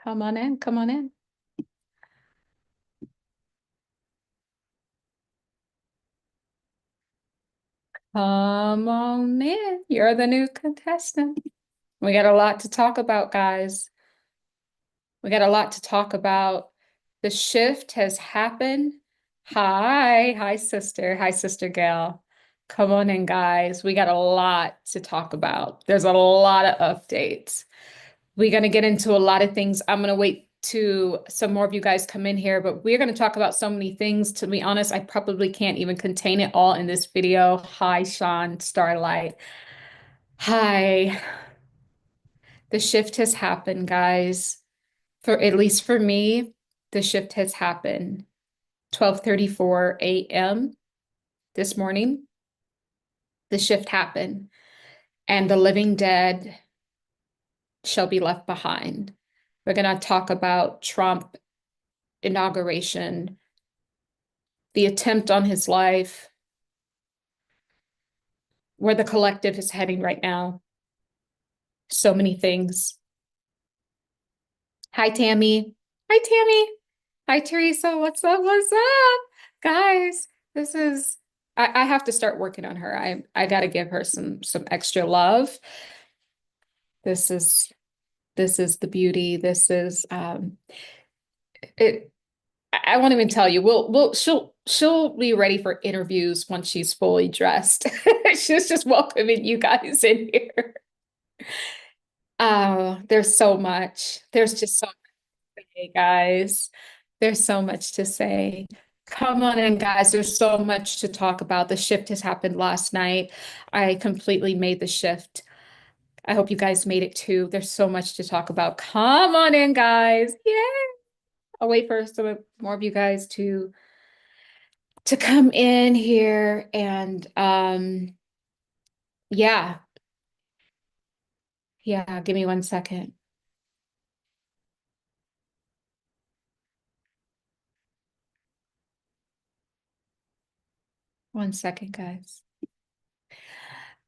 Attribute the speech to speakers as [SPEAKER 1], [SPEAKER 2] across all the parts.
[SPEAKER 1] Come on in, come on in. Come on in. You're the new contestant. We got a lot to talk about, guys. We got a lot to talk about. The shift has happened. Hi, sister. Hi, Sister Gail. Come on in, guys. We got a lot to talk about. There's a lot of updates. We're going to get into a lot of things. I'm going to wait to some more of you guys come in here, but we're going to talk about so many things. To be honest, I probably can't even contain it all in this video. Hi, Sean, Starlight. Hi. The shift has happened, guys. For at least for me, the shift has happened. 12:34 a.m. this morning, the shift happened, and the living dead shall be left behind. We're going to talk about Trump inauguration, the attempt on his life, where the collective is heading right now. So many things. Hi, Tammy. Hi, Tammy. Hi, Teresa. What's up? What's up? Guys, this is I have to start working on her. I gotta give her some extra love. This is the beauty. This is it I won't even tell you. She'll be ready for interviews once she's fully dressed. She's just welcoming you guys in here. Oh, there's so much. There's just so much to say, guys. There's so much to say. Come on in, guys. There's so much to talk about. The shift has happened last night. I completely made the shift. I hope you guys made it too. There's so much to talk about. Come on in, guys. Yay! I'll wait for some more of you guys to come in here and yeah. Yeah, give me 1 second. 1 second, guys.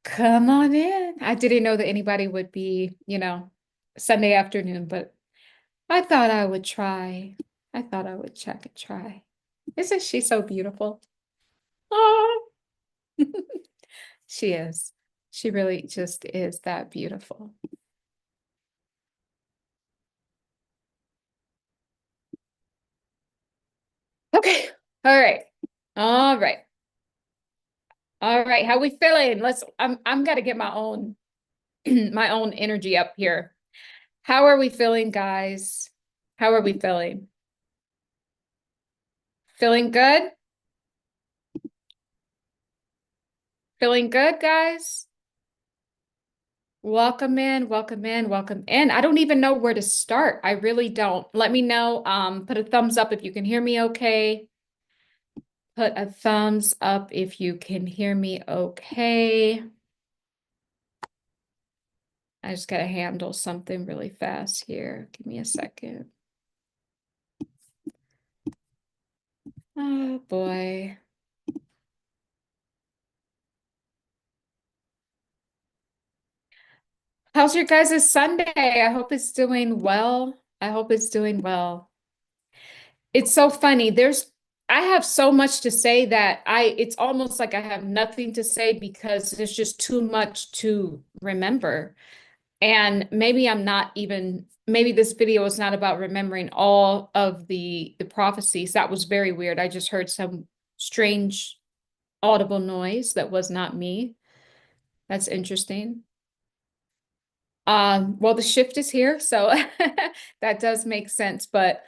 [SPEAKER 1] Come on in. I didn't know that anybody would be, Sunday afternoon, but I thought I would try. I thought I would check and try. Isn't she so beautiful? Oh, she is. She really just is that beautiful. Okay. All right. All right. All right. How we feeling? I'm gotta get my own my own energy up here. How are we feeling, guys? How are we feeling? Feeling good? Feeling good, guys? Welcome in, welcome in, welcome in. I don't even know where to start. I really don't. Let me know. Put a thumbs up if you can hear me okay. Put a thumbs up if you can hear me okay. I just gotta handle something really fast here. Give me a second. Oh boy. How's your guys' Sunday? I hope it's doing well. I hope it's doing well. It's so funny. I have so much to say that it's almost like I have nothing to say because there's just too much to remember. And maybe maybe this video is not about remembering all of the prophecies. That was very weird. I just heard some strange audible noise that was not me. That's interesting. Well, the shift is here, so that does make sense, but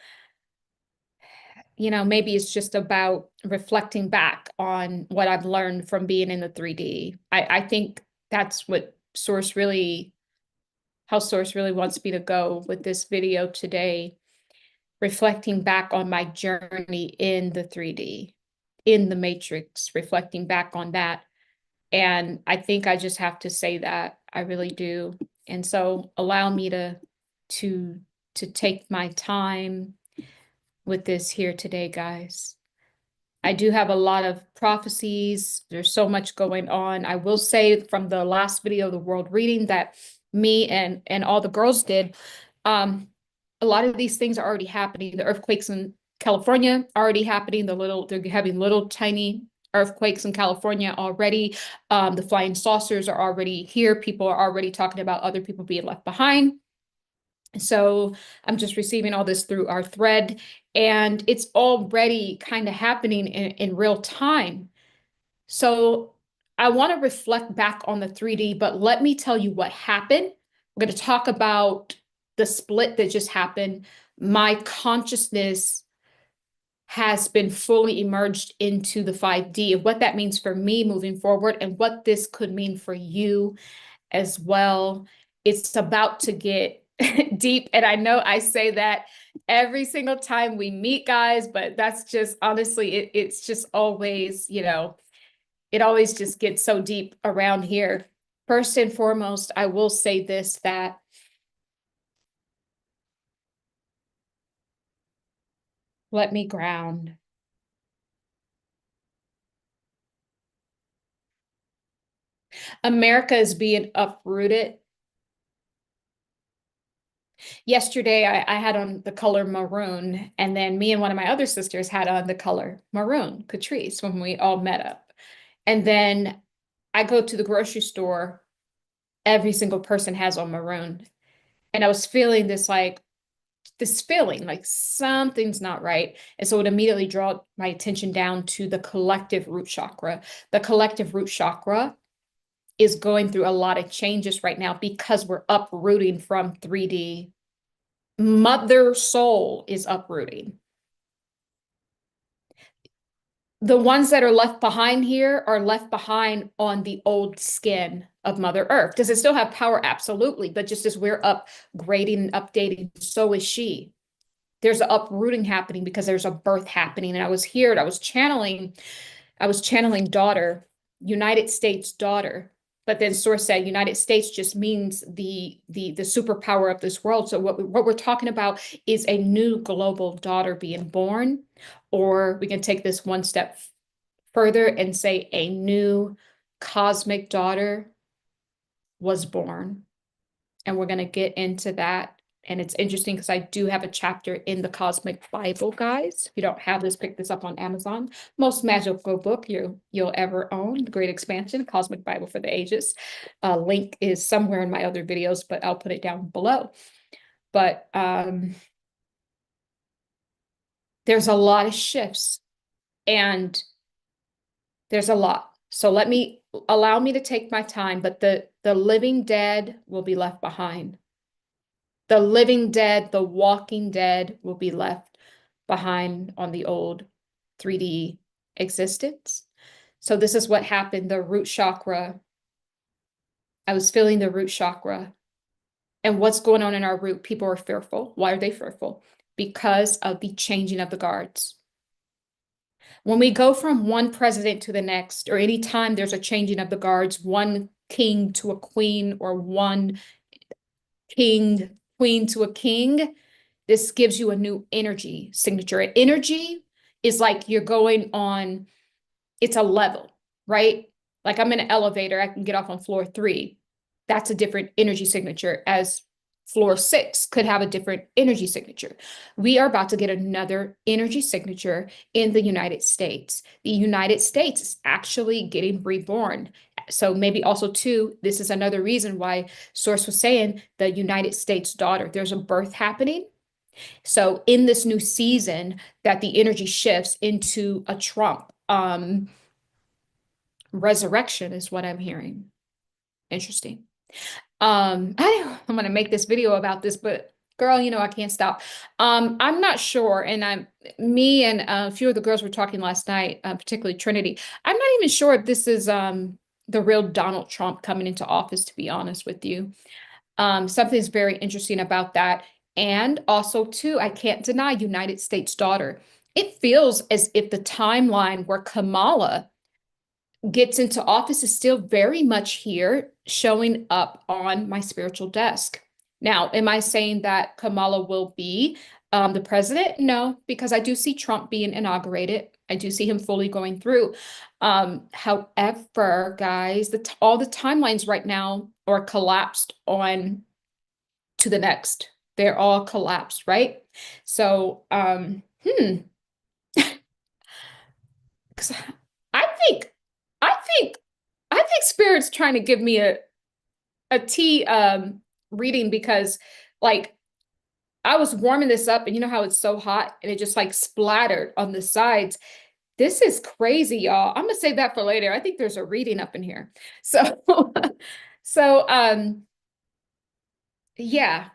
[SPEAKER 1] maybe it's just about reflecting back on what I've learned from being in the 3D. I think that's how Source really wants me to go with this video today, reflecting back on my journey in the 3D, in the Matrix, reflecting back on that. And I think I just have to say that. I really do. And so allow me to take my time with this here today, guys. I do have a lot of prophecies. There's so much going on. I will say from the last video, the world reading that me and all the girls did, a lot of these things are already happening. The earthquakes in California are already happening. They're having little tiny earthquakes in California already. The flying saucers are already here. People are already talking about other people being left behind. So I'm just receiving all this through our thread, and it's already kind of happening in real time. So I want to reflect back on the 3D, but let me tell you what happened. We're going to talk about the split that just happened. My consciousness has been fully emerged into the 5D, and what that means for me moving forward and what this could mean for you as well. It's about to get deep. And I know I say that every single time we meet, guys, but that's just honestly, it's just always, it always just gets so deep around here. First and foremost, I will say this, that let me ground. America is being uprooted. Yesterday, I had on the color maroon, and then me and one of my other sisters had on the color maroon, Catrice, when we all met up. And then I go to the grocery store, every single person has on maroon. And I was feeling this feeling like something's not right. And so it immediately drew my attention down to the collective root chakra. The collective root chakra is going through a lot of changes right now because we're uprooting from 3D. Mother soul is uprooting. The ones that are left behind here are left behind on the old skin of Mother Earth. Does it still have power? Absolutely. But just as we're upgrading and updating, so is she. There's an uprooting happening because there's a birth happening. And I was here and I was channeling daughter, United States daughter. But then Source said United States just means the superpower of this world. So what we're talking about is a new global daughter being born, or we can take this one step further and say a new cosmic daughter was born. And we're going to get into that. And it's interesting because I do have a chapter in the Cosmic Bible, guys. If you don't have this, pick this up on Amazon. Most magical book you'll ever own, The Great Expansion, Cosmic Bible for the Ages. Link is somewhere in my other videos, but I'll put it down below. But there's a lot of shifts, and there's a lot. So allow me to take my time, but the living dead will be left behind. The living dead, the walking dead will be left behind on the old 3D existence. So this is what happened. The root chakra, I was feeling the root chakra. And what's going on in our root? People are fearful. Why are they fearful? Because of the changing of the guards. When we go from one president to the next, or anytime there's a changing of the guards, one king to a queen, or one queen to a king, this gives you a new energy signature. Energy is like you're going on, it's a level, right? Like I'm in an elevator, I can get off on floor 3. That's a different energy signature, as floor 6 could have a different energy signature. We are about to get another energy signature in the United States. The United States is actually getting reborn. So maybe also too, this is another reason why Source was saying the United States daughter, there's a birth happening. So in this new season that the energy shifts into a Trump, resurrection is what I'm hearing. Interesting. I'm gonna make this video about this, but girl, I can't stop. I'm not sure, and me and a few of the girls were talking last night, particularly Trinity. I'm not even sure if this is the real Donald Trump coming into office, to be honest with you. Something's very interesting about that. And also, too, I can't deny United States daughter. It feels as if the timeline where Kamala gets into office is still very much here, showing up on my spiritual desk. Now, am I saying that Kamala will be the president? No, because I do see Trump being inaugurated. I do see him fully going through. However, guys, all the timelines right now are collapsed on to the next They're all collapsed, right? So, 'cause I think, I think, I think Spirit's trying to give me a tea reading because like I was warming this up and you know how it's so hot and it just like splattered on the sides. This is crazy, y'all. I'm gonna save that for later. I think there's a reading up in here. So so yeah,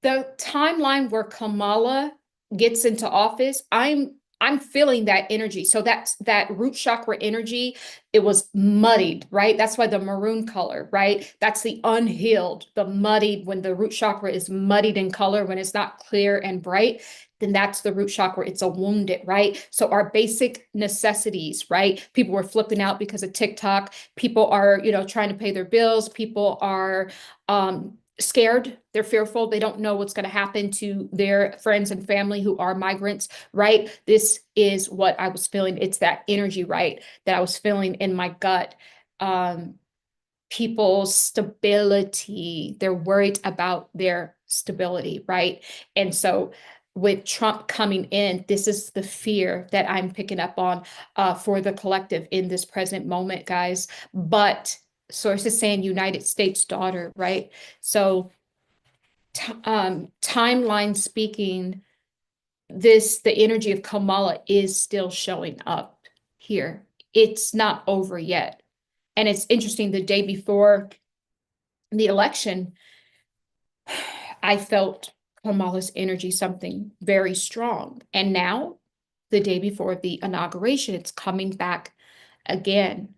[SPEAKER 1] the timeline where Kamala gets into office, I'm feeling that energy. So that's that root chakra energy. It was muddied, right? That's why the maroon color, right? That's the unhealed, the muddied, when the root chakra is muddied in color, when it's not clear and bright, then that's the root chakra. It's a wounded, right? So our basic necessities, right? People were flipping out because of TikTok. People are, trying to pay their bills. People are scared, they're fearful, they don't know what's going to happen to their friends and family who are migrants, right? This is what I was feeling. It's that energy, right, that I was feeling in my gut. um People's stability, they're worried about their stability, right? And so with Trump coming in, this is the fear that I'm picking up on for the collective in this present moment, guys. But sources saying United States daughter, right? So timeline speaking, the energy of Kamala is still showing up here. It's not over yet. And it's interesting, the day before the election, I felt Kamala's energy, something very strong. And now, the day before the inauguration, it's coming back again.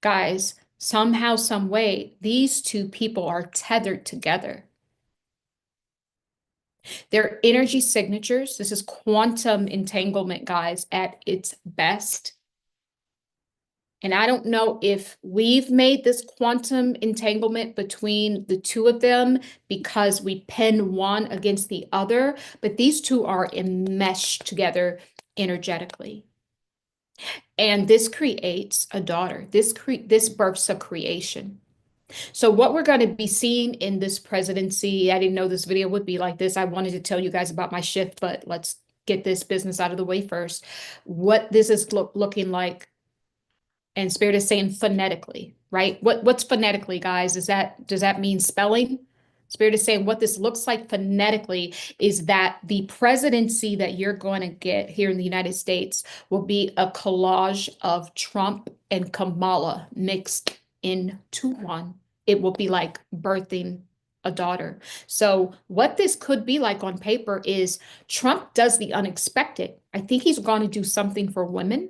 [SPEAKER 1] Guys, somehow, some way, these two people are tethered together. Their energy signatures, this is quantum entanglement, guys, at its best. And I don't know if we've made this quantum entanglement between the two of them because we pin one against the other, but these two are enmeshed together energetically. And this creates a daughter. This births a creation. So what we're going to be seeing in this presidency, I didn't know this video would be like this. I wanted to tell you guys about my shift, but let's get this business out of the way first. What this is looking like, and Spirit is saying phonetically, right? What's phonetically, guys? Does that mean spelling? Spirit is saying what this looks like phonetically is that the presidency that you're going to get here in the United States will be a collage of Trump and Kamala mixed into one. It will be like birthing a daughter. So what this could be like on paper is Trump does the unexpected. I think he's going to do something for women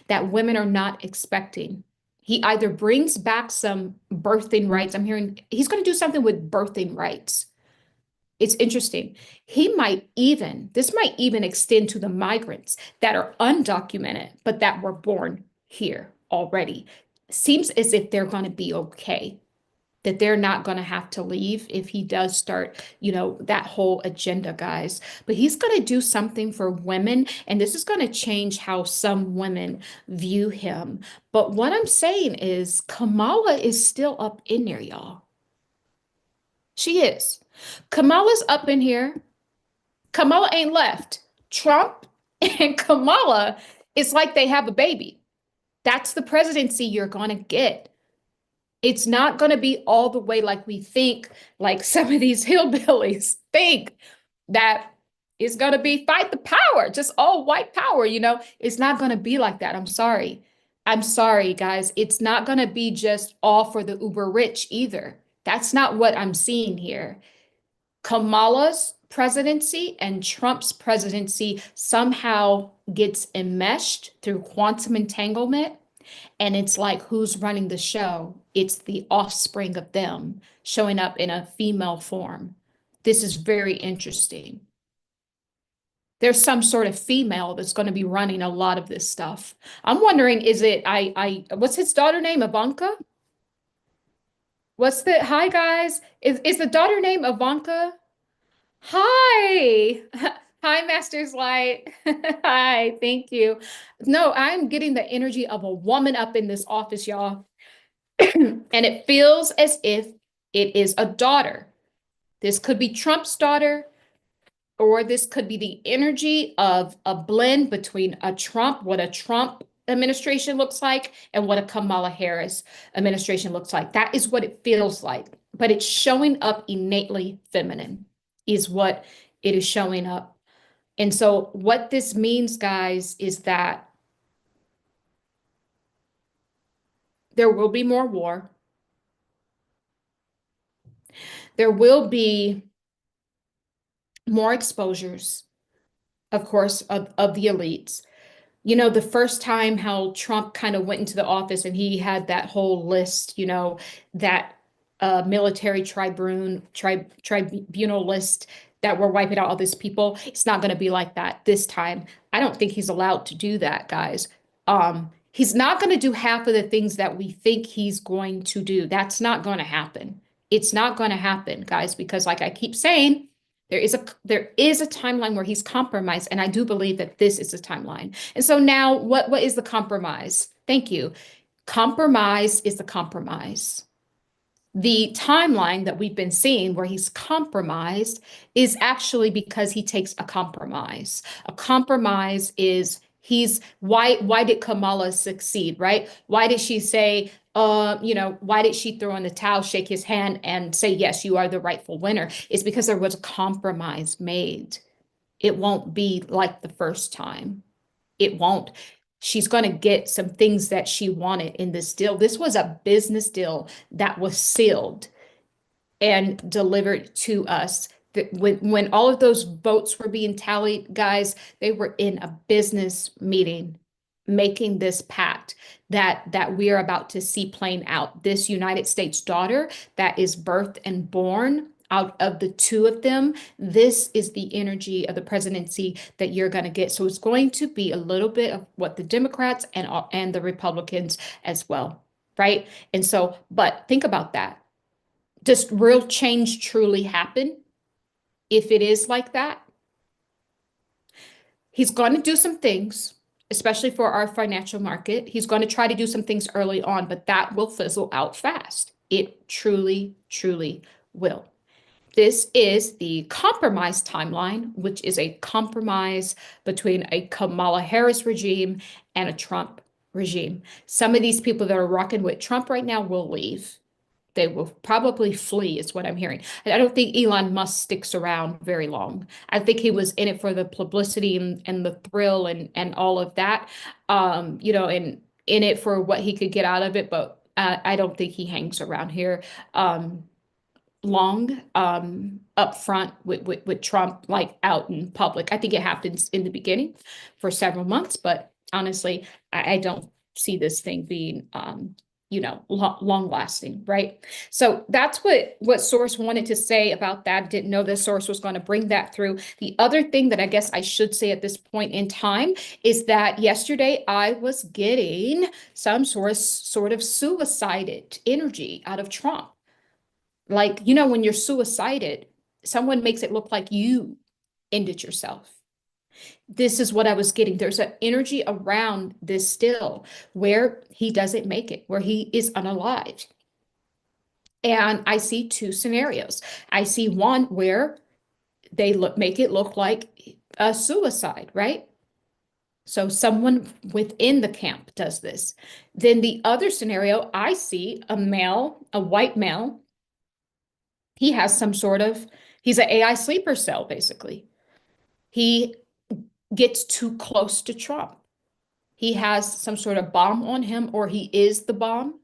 [SPEAKER 1] that women are not expecting. He either brings back some birthing rights. I'm hearing he's going to do something with birthing rights. It's interesting. This might even extend to the migrants that are undocumented, but that were born here already. Seems as if they're going to be okay, that they're not going to have to leave if he does start, that whole agenda, guys. But he's going to do something for women, and this is going to change how some women view him. But what I'm saying is Kamala is still up in there, y'all. She is. Kamala's up in here. Kamala ain't left. Trump and Kamala, it's like they have a baby. That's the presidency you're going to get. It's not going to be all the way like we think, like some of these hillbillies think that it's going to be fight the power, just all white power, It's not going to be like that. I'm sorry. I'm sorry, guys. It's not going to be just all for the uber rich either. That's not what I'm seeing here. Kamala's presidency and Trump's presidency somehow gets enmeshed through quantum entanglement. And it's like, who's running the show? It's the offspring of them showing up in a female form. This is very interesting. There's some sort of female that's going to be running a lot of this stuff. I'm wondering, is it, what's his daughter name? Ivanka? Hi guys. Is the daughter name Ivanka? Hi. Hi, Master's Light. Hi, thank you. No, I'm getting the energy of a woman up in this office, y'all. And it feels as if it is a daughter. This could be Trump's daughter, or this could be the energy of a blend between what a Trump administration looks like, and what a Kamala Harris administration looks like. That is what it feels like. But it's showing up innately feminine, is what it is showing up. And so, what this means, guys, is that there will be more war. There will be more exposures, of course, of the elites. You know, the first time how Trump kind of went into the office and he had that whole list, that military tribunal list that we're wiping out all these people. It's not going to be like that this time. I don't think he's allowed to do that, guys. He's not going to do half of the things that we think he's going to do. That's not going to happen. It's not going to happen, guys, because like I keep saying, there is a timeline where he's compromised, and I do believe that this is a timeline. And so now what is the compromise? Thank you. Compromise is the compromise. The timeline that we've been seeing where he's compromised is actually because he takes a compromise. A compromise is why did Kamala succeed, right? Why did she say, why did she throw in the towel, shake his hand, and say, yes, you are the rightful winner? It's because there was a compromise made. It won't be like the first time. It won't. She's going to get some things that she wanted in this deal. This was a business deal that was sealed and delivered to us. When all of those votes were being tallied, guys, they were in a business meeting making this pact that we are about to see playing out. This United States daughter that is birthed and born out of the two of them, this is the energy of the presidency that you're going to get. So it's going to be a little bit of what the Democrats and the Republicans as well, right? And so, but think about that. Does real change truly happen if it is like that? He's going to do some things, especially for our financial market. He's going to try to do some things early on, but that will fizzle out fast. It truly, truly will. This is the compromise timeline, which is a compromise between a Kamala Harris regime and a Trump regime. Some of these people that are rocking with Trump right now will leave. They will probably flee, is what I'm hearing. I don't think Elon Musk sticks around very long. I think he was in it for the publicity and the thrill and all of that, and in it for what he could get out of it. But I don't think he hangs around here. Long up front with Trump, like out in public. I think it happens in the beginning for several months, but honestly, I don't see this thing being long lasting, right? So that's what source wanted to say about that. Didn't know this source was going to bring that through. The other thing that I guess I should say at this point in time is that yesterday I was getting some sort of suicided energy out of Trump. Like, when you're suicided, someone makes it look like you ended yourself. This is what I was getting. There's an energy around this still where he doesn't make it, where he is unalived. And I see two scenarios. I see one where they make it look like a suicide, right? So someone within the camp does this. Then the other scenario, I see a male, a white male. He has he's an AI sleeper cell, basically. He gets too close to Trump. He has some sort of bomb on him, or he is the bomb.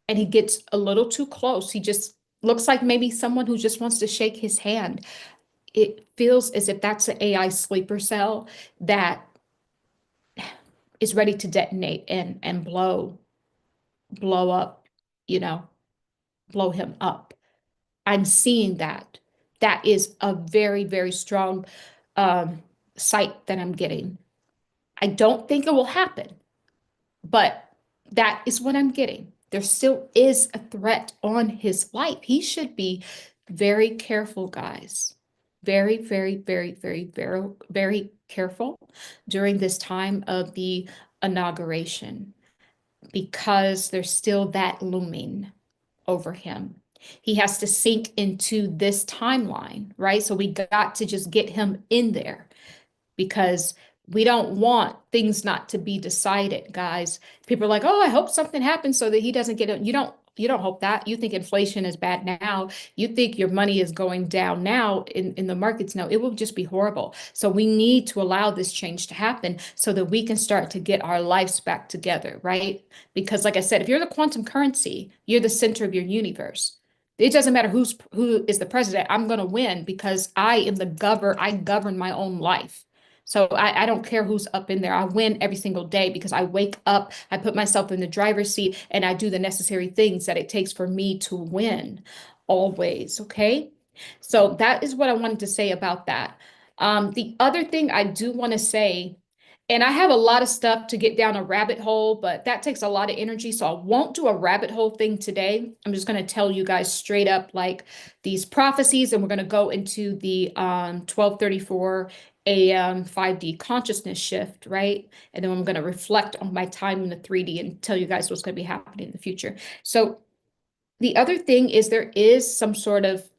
[SPEAKER 1] And he gets a little too close. He just looks like maybe someone who just wants to shake his hand. It feels as if that's an AI sleeper cell that is ready to detonate and blow up, blow him up. I'm seeing that. That is a very, very strong sight that I'm getting. I don't think it will happen, but that is what I'm getting. There still is a threat on his life. He should be very careful, guys. Very, very, very, very, very, very careful during this time of the inauguration, because there's still that looming over him. He has to sink into this timeline, right? So we got to just get him in there because we don't want things not to be decided, guys. People are like, "Oh, I hope something happens so that he doesn't get it." You don't hope that. You think inflation is bad now. You think your money is going down now in the markets. No, it will just be horrible. So we need to allow this change to happen so that we can start to get our lives back together, right? Because like I said, if you're the quantum currency, you're the center of your universe. It doesn't matter who is the president. I'm going to win because I govern my own life. So I don't care who's up in there. I win every single day because I wake up, I put myself in the driver's seat, and I do the necessary things that it takes for me to win always. Okay. So that is what I wanted to say about that. The other thing I do want to say, and I have a lot of stuff to get down a rabbit hole, but that takes a lot of energy. So I won't do a rabbit hole thing today. I'm just going to tell you guys straight up like these prophecies, and we're going to go into the 12:34 a.m. 5D consciousness shift, right? And then I'm going to reflect on my time in the 3D and tell you guys what's going to be happening in the future. So the other thing is there is some sort of,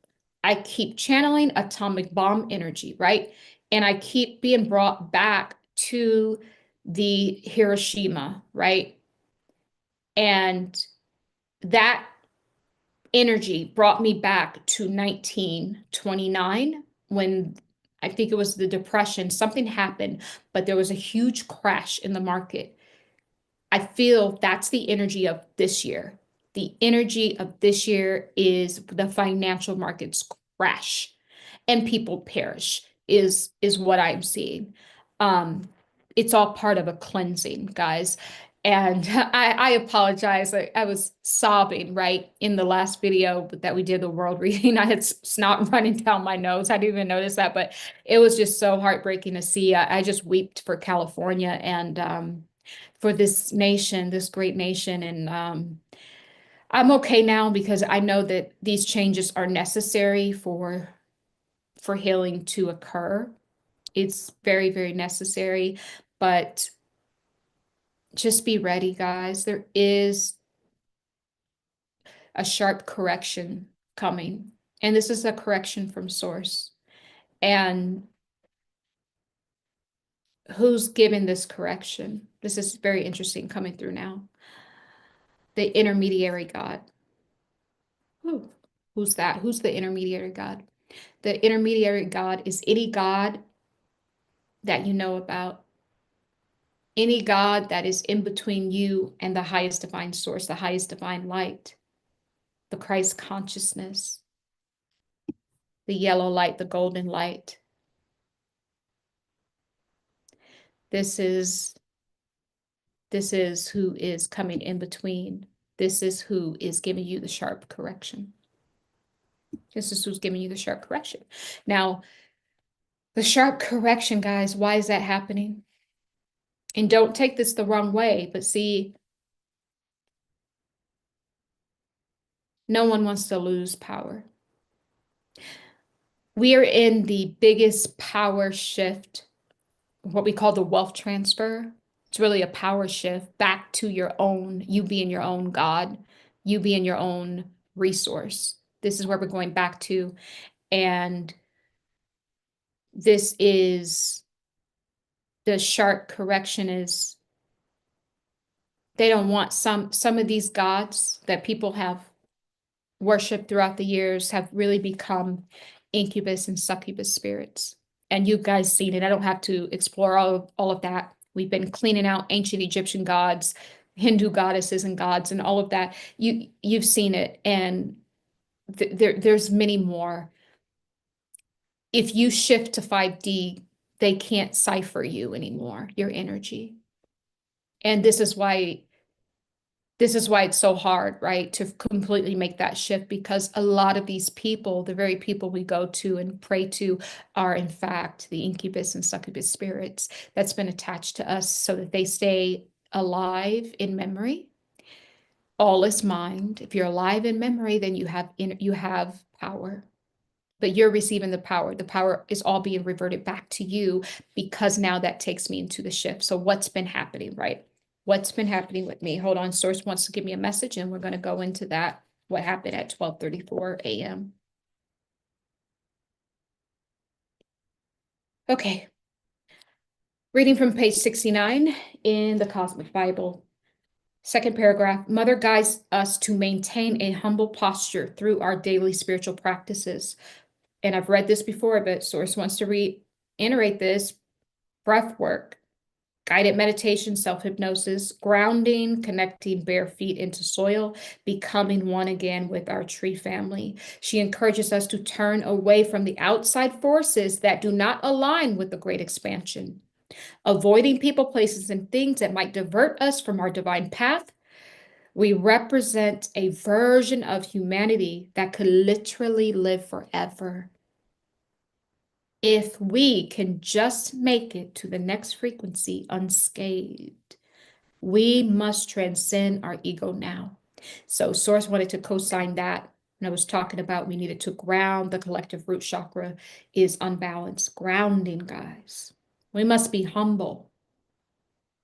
[SPEAKER 1] I keep channeling atomic bomb energy, right? And I keep being brought back to the Hiroshima, right? And that energy brought me back to 1929 when I think it was the Depression. Something happened, but there was a huge crash in the market. I feel that's the energy of this year. The energy of this year is the financial markets crash and people perish is what I'm seeing. Um, it's all part of a cleansing, guys. And I apologize. I was sobbing right in the last video that we did the world reading. I had snot running down my nose. I didn't even notice that, but it was just so heartbreaking to see. I just wept for California and for this nation, this great nation. And I'm okay now because I know that these changes are necessary for healing to occur. It's very, very necessary, but just be ready, guys. There is a sharp correction coming, and this is a correction from source. And who's giving this correction? This is very interesting coming through now. The intermediary God. Who? Who's that? Who's the intermediary God? The intermediary God is any God that you know about, any God that is in between you and the highest divine source, the highest divine light, the Christ consciousness, the yellow light, the golden light. This is who is coming in between. This is who is giving you the sharp correction. This is who's giving you the sharp correction. Now, the sharp correction, guys, why is that happening? And don't take this the wrong way, but see, no one wants to lose power. We are in the biggest power shift, what we call the wealth transfer. It's really a power shift back to your own, you being your own God, you being your own resource. This is where we're going back to. And this is the sharp correction is they don't want some of these gods that people have worshiped throughout the years have really become incubus and succubus spirits. And you guys seen it. I don't have to explore all of that. We've been cleaning out ancient Egyptian gods, Hindu goddesses and gods, and all of that. You've seen it, and there's many more. If you shift to 5D, they can't cipher you anymore, your energy. And this is why it's so hard, right, to completely make that shift, because a lot of these people, the very people we go to and pray to, are in fact the incubus and succubus spirits that's been attached to us so that they stay alive in memory. All is mind. If you're alive in memory, then you have power. But you're receiving the power. The power is all being reverted back to you, because now that takes me into the shift. So what's been happening, right? What's been happening with me? Hold on, source wants to give me a message and we're going to go into that. what happened at 12:34 a.m. Okay. Reading from page 69 in the Cosmic Bible. Second paragraph, Mother guides us to maintain a humble posture through our daily spiritual practices. And I've read this before, but Source wants to reiterate this: breath work, guided meditation, self-hypnosis, grounding, connecting bare feet into soil, becoming one again with our tree family. She encourages us to turn away from the outside forces that do not align with the great expansion, avoiding people, places, and things that might divert us from our divine path. We represent a version of humanity that could literally live forever. If we can just make it to the next frequency unscathed, we must transcend our ego now. So Source wanted to co-sign that. And I was talking about we needed to ground. The collective root chakra is unbalanced. Grounding, guys. We must be humble.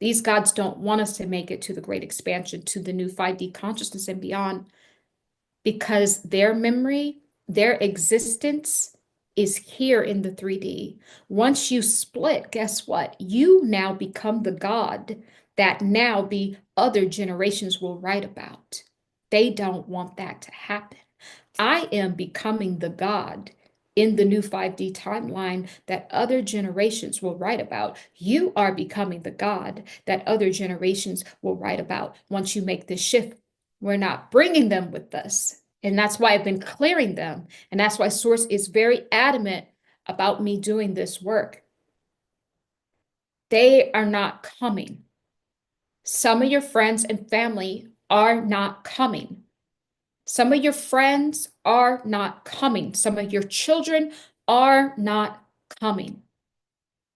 [SPEAKER 1] These gods don't want us to make it to the great expansion, to the new 5D consciousness and beyond, because their memory, their existence is here in the 3D. Once you split, guess what? You now become the God that now the other generations will write about. They don't want that to happen. I am becoming the God in the new 5D timeline that other generations will write about. You are becoming the God that other generations will write about once you make this shift. We're not bringing them with us. And that's why I've been clearing them. And that's why Source is very adamant about me doing this work. They are not coming. Some of your friends and family are not coming. Some of your friends are not coming. Some of your children are not coming.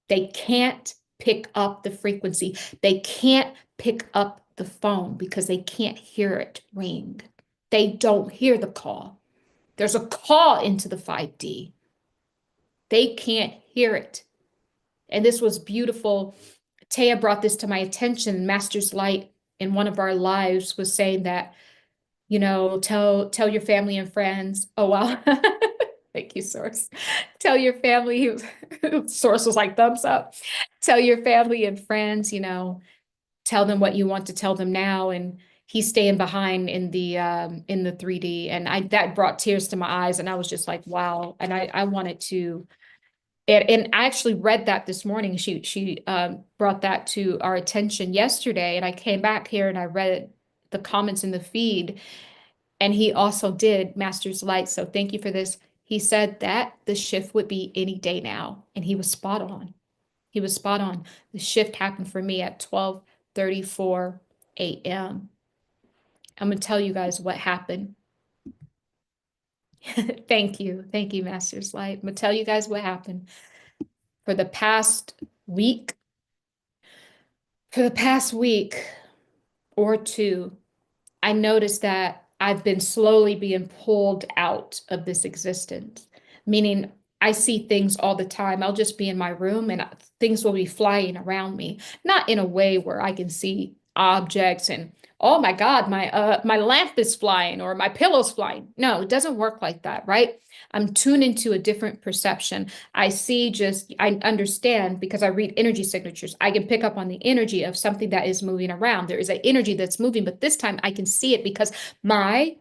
[SPEAKER 1] They can't pick up the frequency. They can't pick up the phone because they can't hear it ring. They don't hear the call. There's a call into the 5D. They can't hear it. And this was beautiful. Taya brought this to my attention. Master's Light in one of our lives was saying that, you know, tell your family and friends. Oh, wow. Thank you, Source. Tell your family, Source was like, thumbs up. Tell your family and friends, you know, tell them what you want to tell them now. And he's staying behind in the 3D. And that brought tears to my eyes. And I was just like, wow. And I wanted to, and I actually read that this morning. She brought that to our attention yesterday. And I came back here and I read the comments in the feed. And he also did Master's Light. So thank you for this. He said that the shift would be any day now. And he was spot on. He was spot on. The shift happened for me at 12:34 a.m. I'm going to tell you guys what happened. Thank you. Thank you, Master's Light. I'm going to tell you guys what happened. For the past week or two, I noticed that I've been slowly being pulled out of this existence, meaning I see things all the time. I'll just be in my room and things will be flying around me, not in a way where I can see objects and, oh my God, my lamp is flying or my pillow's flying. No, it doesn't work like that, right? I'm tuned into a different perception. I understand because I read energy signatures. I can pick up on the energy of something that is moving around. There is an energy that's moving, but this time I can see it because my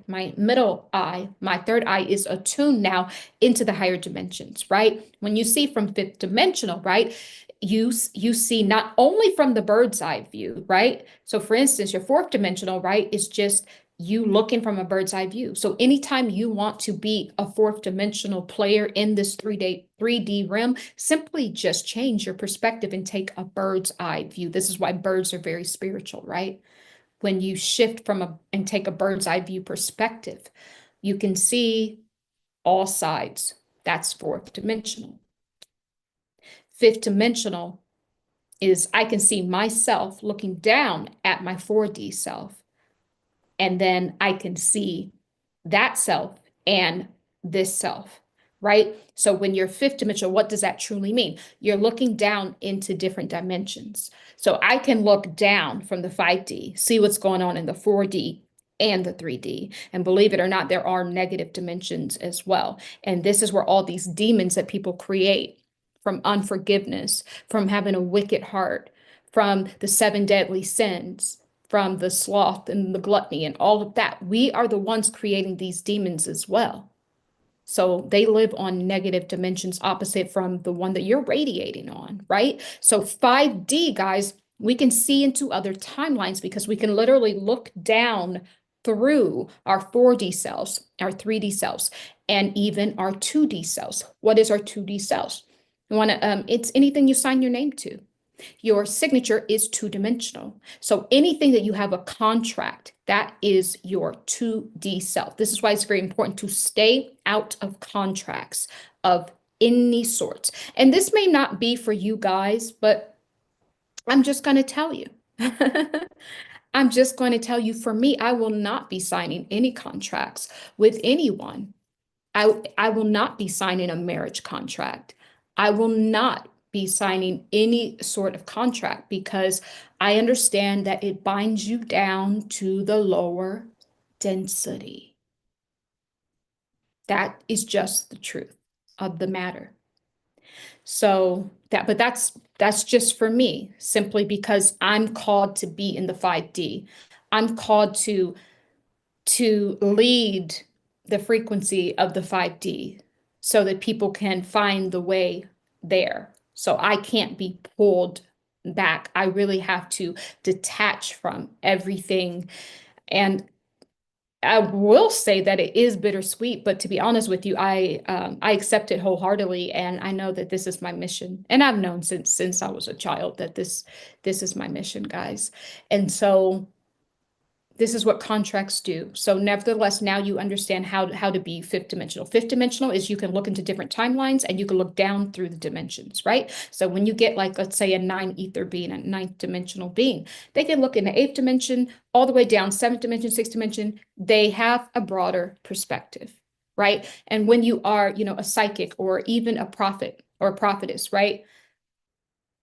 [SPEAKER 1] middle eye, my third eye is attuned now into the higher dimensions, right? When you see from fifth dimensional, right? You see not only from the bird's eye view, right? So for instance, your fourth dimensional, right, is just you looking from a bird's eye view. So anytime you want to be a fourth dimensional player in this 3D realm, simply just change your perspective and take a bird's eye view. This is why birds are very spiritual, right? When you shift and take a bird's eye view perspective, you can see all sides. That's fourth dimensional. Fifth dimensional is I can see myself looking down at my 4D self. And then I can see that self and this self, right? So when you're fifth dimensional, what does that truly mean? You're looking down into different dimensions. So I can look down from the 5D, see what's going on in the 4D, and the 3D. And believe it or not, there are negative dimensions as well. And this is where all these demons that people create from unforgiveness, from having a wicked heart, from the seven deadly sins, from the sloth and the gluttony and all of that. We are the ones creating these demons as well. So they live on negative dimensions opposite from the one that you're radiating on, right? So 5D, guys, we can see into other timelines because we can literally look down through our 4D cells, our 3D cells, and even our 2D cells. What is our 2D cells? You want to, it's anything you sign your name to. Your signature is two-dimensional. So anything that you have a contract, that is your 2D self. This is why it's very important to stay out of contracts of any sort. And this may not be for you guys, but I'm just going to tell you. I'm just going to tell you, for me, I will not be signing any contracts with anyone. I will not be signing a marriage contract. I will not be signing any sort of contract because I understand that it binds you down to the lower density. That is just the truth of the matter. So but that's just for me, simply because I'm called to be in the 5D. I'm called to lead the frequency of the 5D so that people can find the way there. So I can't be pulled back. I really have to detach from everything. And I will say that it is bittersweet, but to be honest with you, I accept it wholeheartedly, and I know that this is my mission. And I've known since I was a child that this is my mission, guys. And so this is what contracts do. So nevertheless, now you understand how to be fifth dimensional. Fifth dimensional is you can look into different timelines and you can look down through the dimensions, right? So when you get, like, let's say a 9 ether being, a ninth dimensional being, they can look in the eighth dimension all the way down, seventh dimension, sixth dimension. They have a broader perspective, right? And when you are, a psychic or even a prophet or a prophetess, right?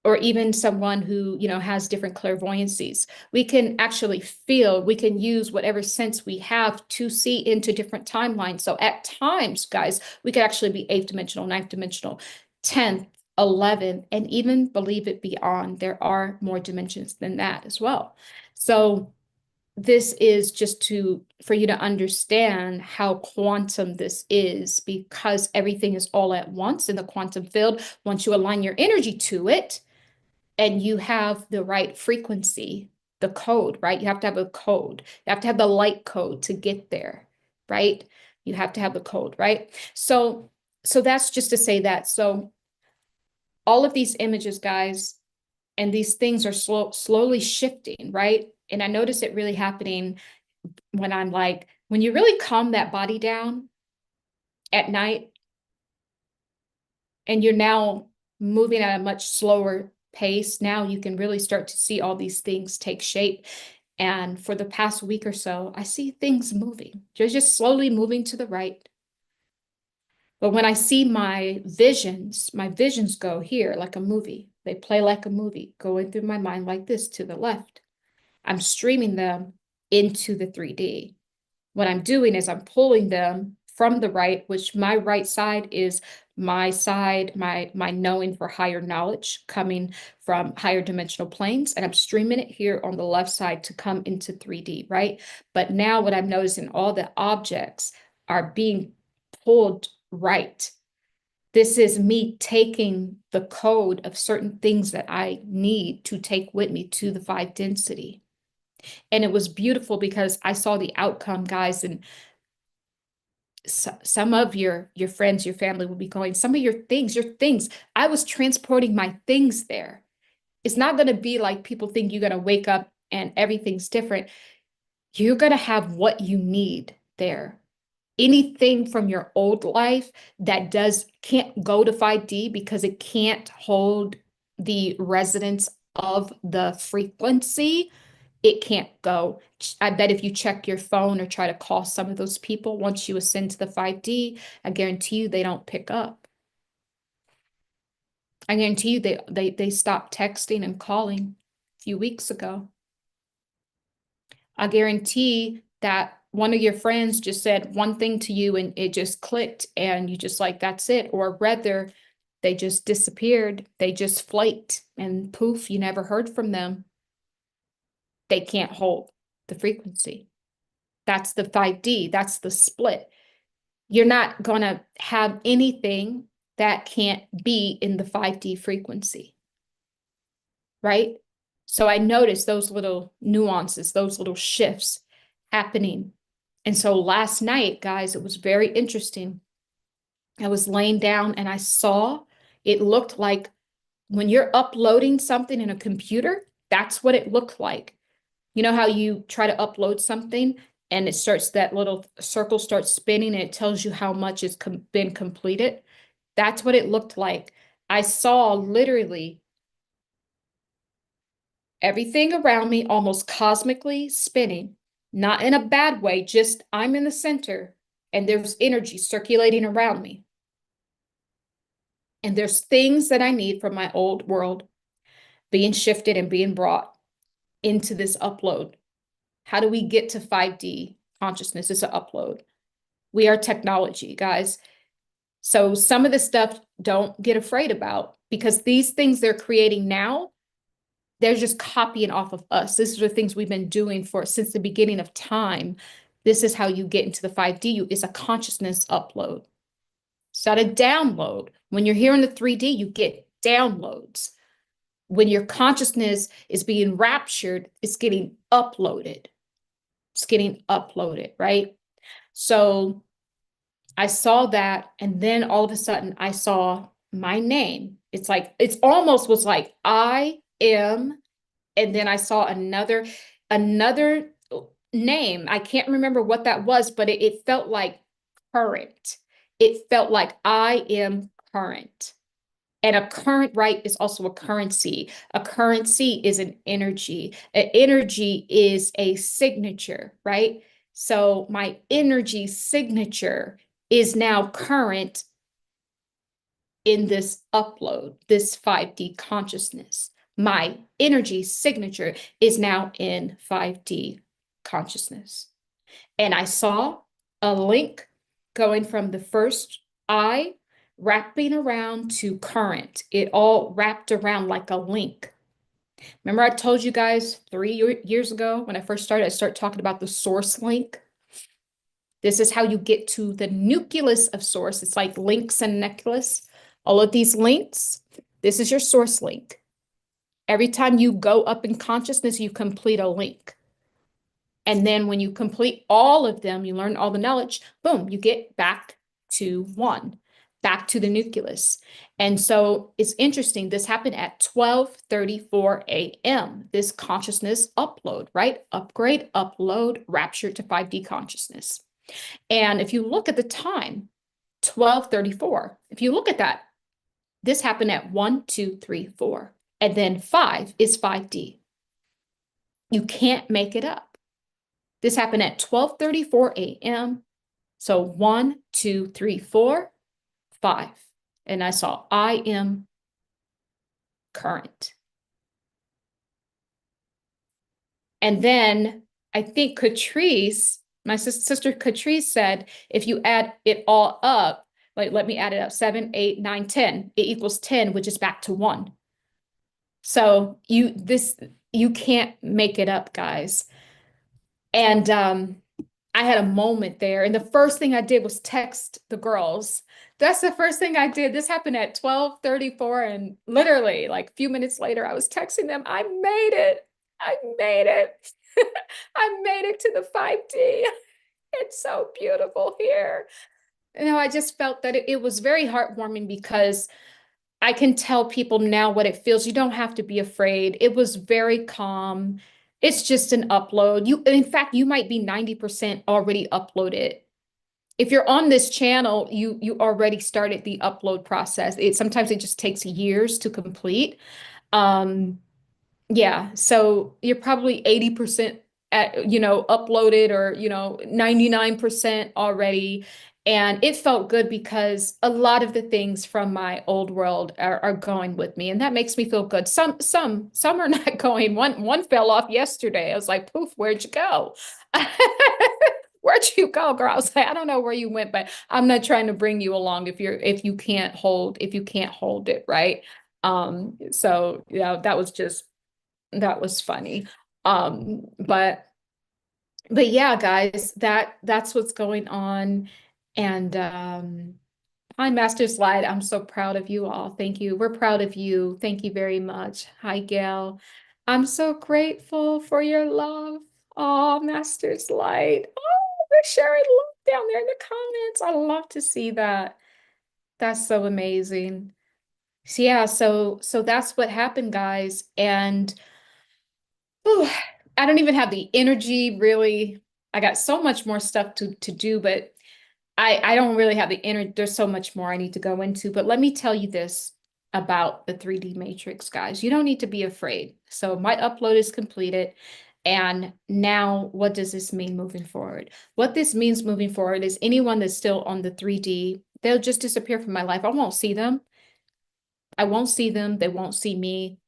[SPEAKER 1] Or even someone who, has different clairvoyancies. We can actually feel, we can use whatever sense we have to see into different timelines. So at times, guys, we could actually be eighth dimensional, ninth dimensional, 10th, 11th, and even, believe it, beyond. There are more dimensions than that as well. So this is just for you to understand how quantum this is, because everything is all at once in the quantum field. Once you align your energy to it, and you have the right frequency, the code, right? You have to have a code. You have to have the light code to get there, right? You have to have the code, right? So that's just to say that. So all of these images, guys, and these things are slowly shifting, right? And I notice it really happening when you really calm that body down at night, and you're now moving at a much slower pace. Now you can really start to see all these things take shape. And for the past week or so, I see things moving. They're just slowly moving to the right. But when I see my visions go here like a movie. They play like a movie, going through my mind like this to the left. I'm streaming them into the 3D. What I'm doing is I'm pulling them from the right, which my right side is my side, my knowing for higher knowledge coming from higher dimensional planes, and I'm streaming it here on the left side to come into 3D, right? But now what I'm noticing, all the objects are being pulled right. This is me taking the code of certain things that I need to take with me to the 5 density. And it was beautiful because I saw the outcome, guys, and some of your friends, your family will be going, some of your things. I was transporting my things there. It's not going to be like people think you're going to wake up and everything's different. You're going to have what you need there. Anything from your old life that can't go to 5D because it can't hold the resonance of the frequency, it can't go. I bet if you check your phone or try to call some of those people, once you ascend to the 5D, I guarantee you they don't pick up. I guarantee you they stopped texting and calling a few weeks ago. I guarantee that one of your friends just said one thing to you and it just clicked and you just like, that's it. Or rather, they just disappeared. They just flaked and poof, you never heard from them. They can't hold the frequency. That's the 5D. That's the split. You're not going to have anything that can't be in the 5D frequency, right? So I noticed those little nuances, those little shifts happening. And so last night, guys, it was very interesting. I was laying down and I saw it looked like when you're uploading something in a computer, that's what it looked like. You know how you try to upload something and it starts, that little circle starts spinning and it tells you how much has been completed? That's what it looked like. I saw literally everything around me almost cosmically spinning, not in a bad way, just I'm in the center and there's energy circulating around me. And there's things that I need from my old world being shifted and being brought into this upload. How do we get to 5D consciousness? It's an upload. We are technology, guys. So some of the stuff don't get afraid about, because these things they're creating now, they're just copying off of us. These are the things we've been doing for since the beginning of time. This is how you get into the 5D. It's a consciousness upload. It's not a download. When you're here in the 3D, you get downloads. When your consciousness is being raptured, it's getting uploaded. It's getting uploaded, right? So I saw that, and then all of a sudden I saw my name. It's like, it's almost was like, I am, and then I saw another name. I can't remember what that was, but it felt like current. It felt like I am current. And a current, right, is also a currency. A currency is an energy. An energy is a signature, right? So my energy signature is now current in this upload, this 5D consciousness. My energy signature is now in 5D consciousness. And I saw a link going from the first I wrapping around to current. It all wrapped around like a link. Remember I told you guys 3 years ago when I first started, I started talking about the source link. This is how you get to the nucleus of source. It's like links and necklace. All of these links, this is your source link. Every time you go up in consciousness, you complete a link. And then when you complete all of them, you learn all the knowledge, boom, you get back to one, back to the nucleus. And so it's interesting. This happened at 12:34 a.m. This consciousness upload, right? Upgrade, upload, rapture to 5D consciousness. And if you look at the time, 12:34, if you look at that, this happened at 1, 2, 3, 4. And then 5 is 5D. You can't make it up. This happened at 12:34 a.m. So 1, 2, 3, 4, 5. And I saw I am current. And then I think Catrice, my sister Catrice said, if you add it all up, like let me add it up, 7, 8, 9, 10, it equals 10, which is back to 1. So you can't make it up, guys. And I had a moment there, and the first thing I did was text the girls. That's the first thing I did. This happened at 12:34, and literally like a few minutes later, I was texting them, I made it. I made it. I made it to the 5D. It's so beautiful here. I just felt that it was very heartwarming, because I can tell people now what it feels. You don't have to be afraid. It was very calm. It's just an upload. In fact, you might be 90% already uploaded. If you're on this channel, you already started the upload process. Sometimes it just takes years to complete. Yeah, so you're probably 80% uploaded, or 99% already. And it felt good because a lot of the things from my old world are going with me, and that makes me feel good. Some are not going. One fell off yesterday. I was like, poof, where'd you go? Where'd you go, girl? I was like, I don't know where you went, but I'm not trying to bring you along if you can't hold it, right? So yeah, that was funny. But yeah, guys, that's what's going on. And hi, Master's Light. I'm so proud of you all. Thank you. We're proud of you. Thank you very much. Hi, Gail. I'm so grateful for your love. Oh, Master's Light. Oh, they're sharing love down there in the comments. I love to see that. That's so amazing. So yeah, so that's what happened, guys. And whew, I don't even have the energy really. I got so much more stuff to do, but I don't really have the energy. There's so much more I need to go into. But let me tell you this about the 3D matrix, guys. You don't need to be afraid. So my upload is completed. And now what does this mean moving forward? What this means moving forward is anyone that's still on the 3D, they'll just disappear from my life. I won't see them. I won't see them. They won't see me.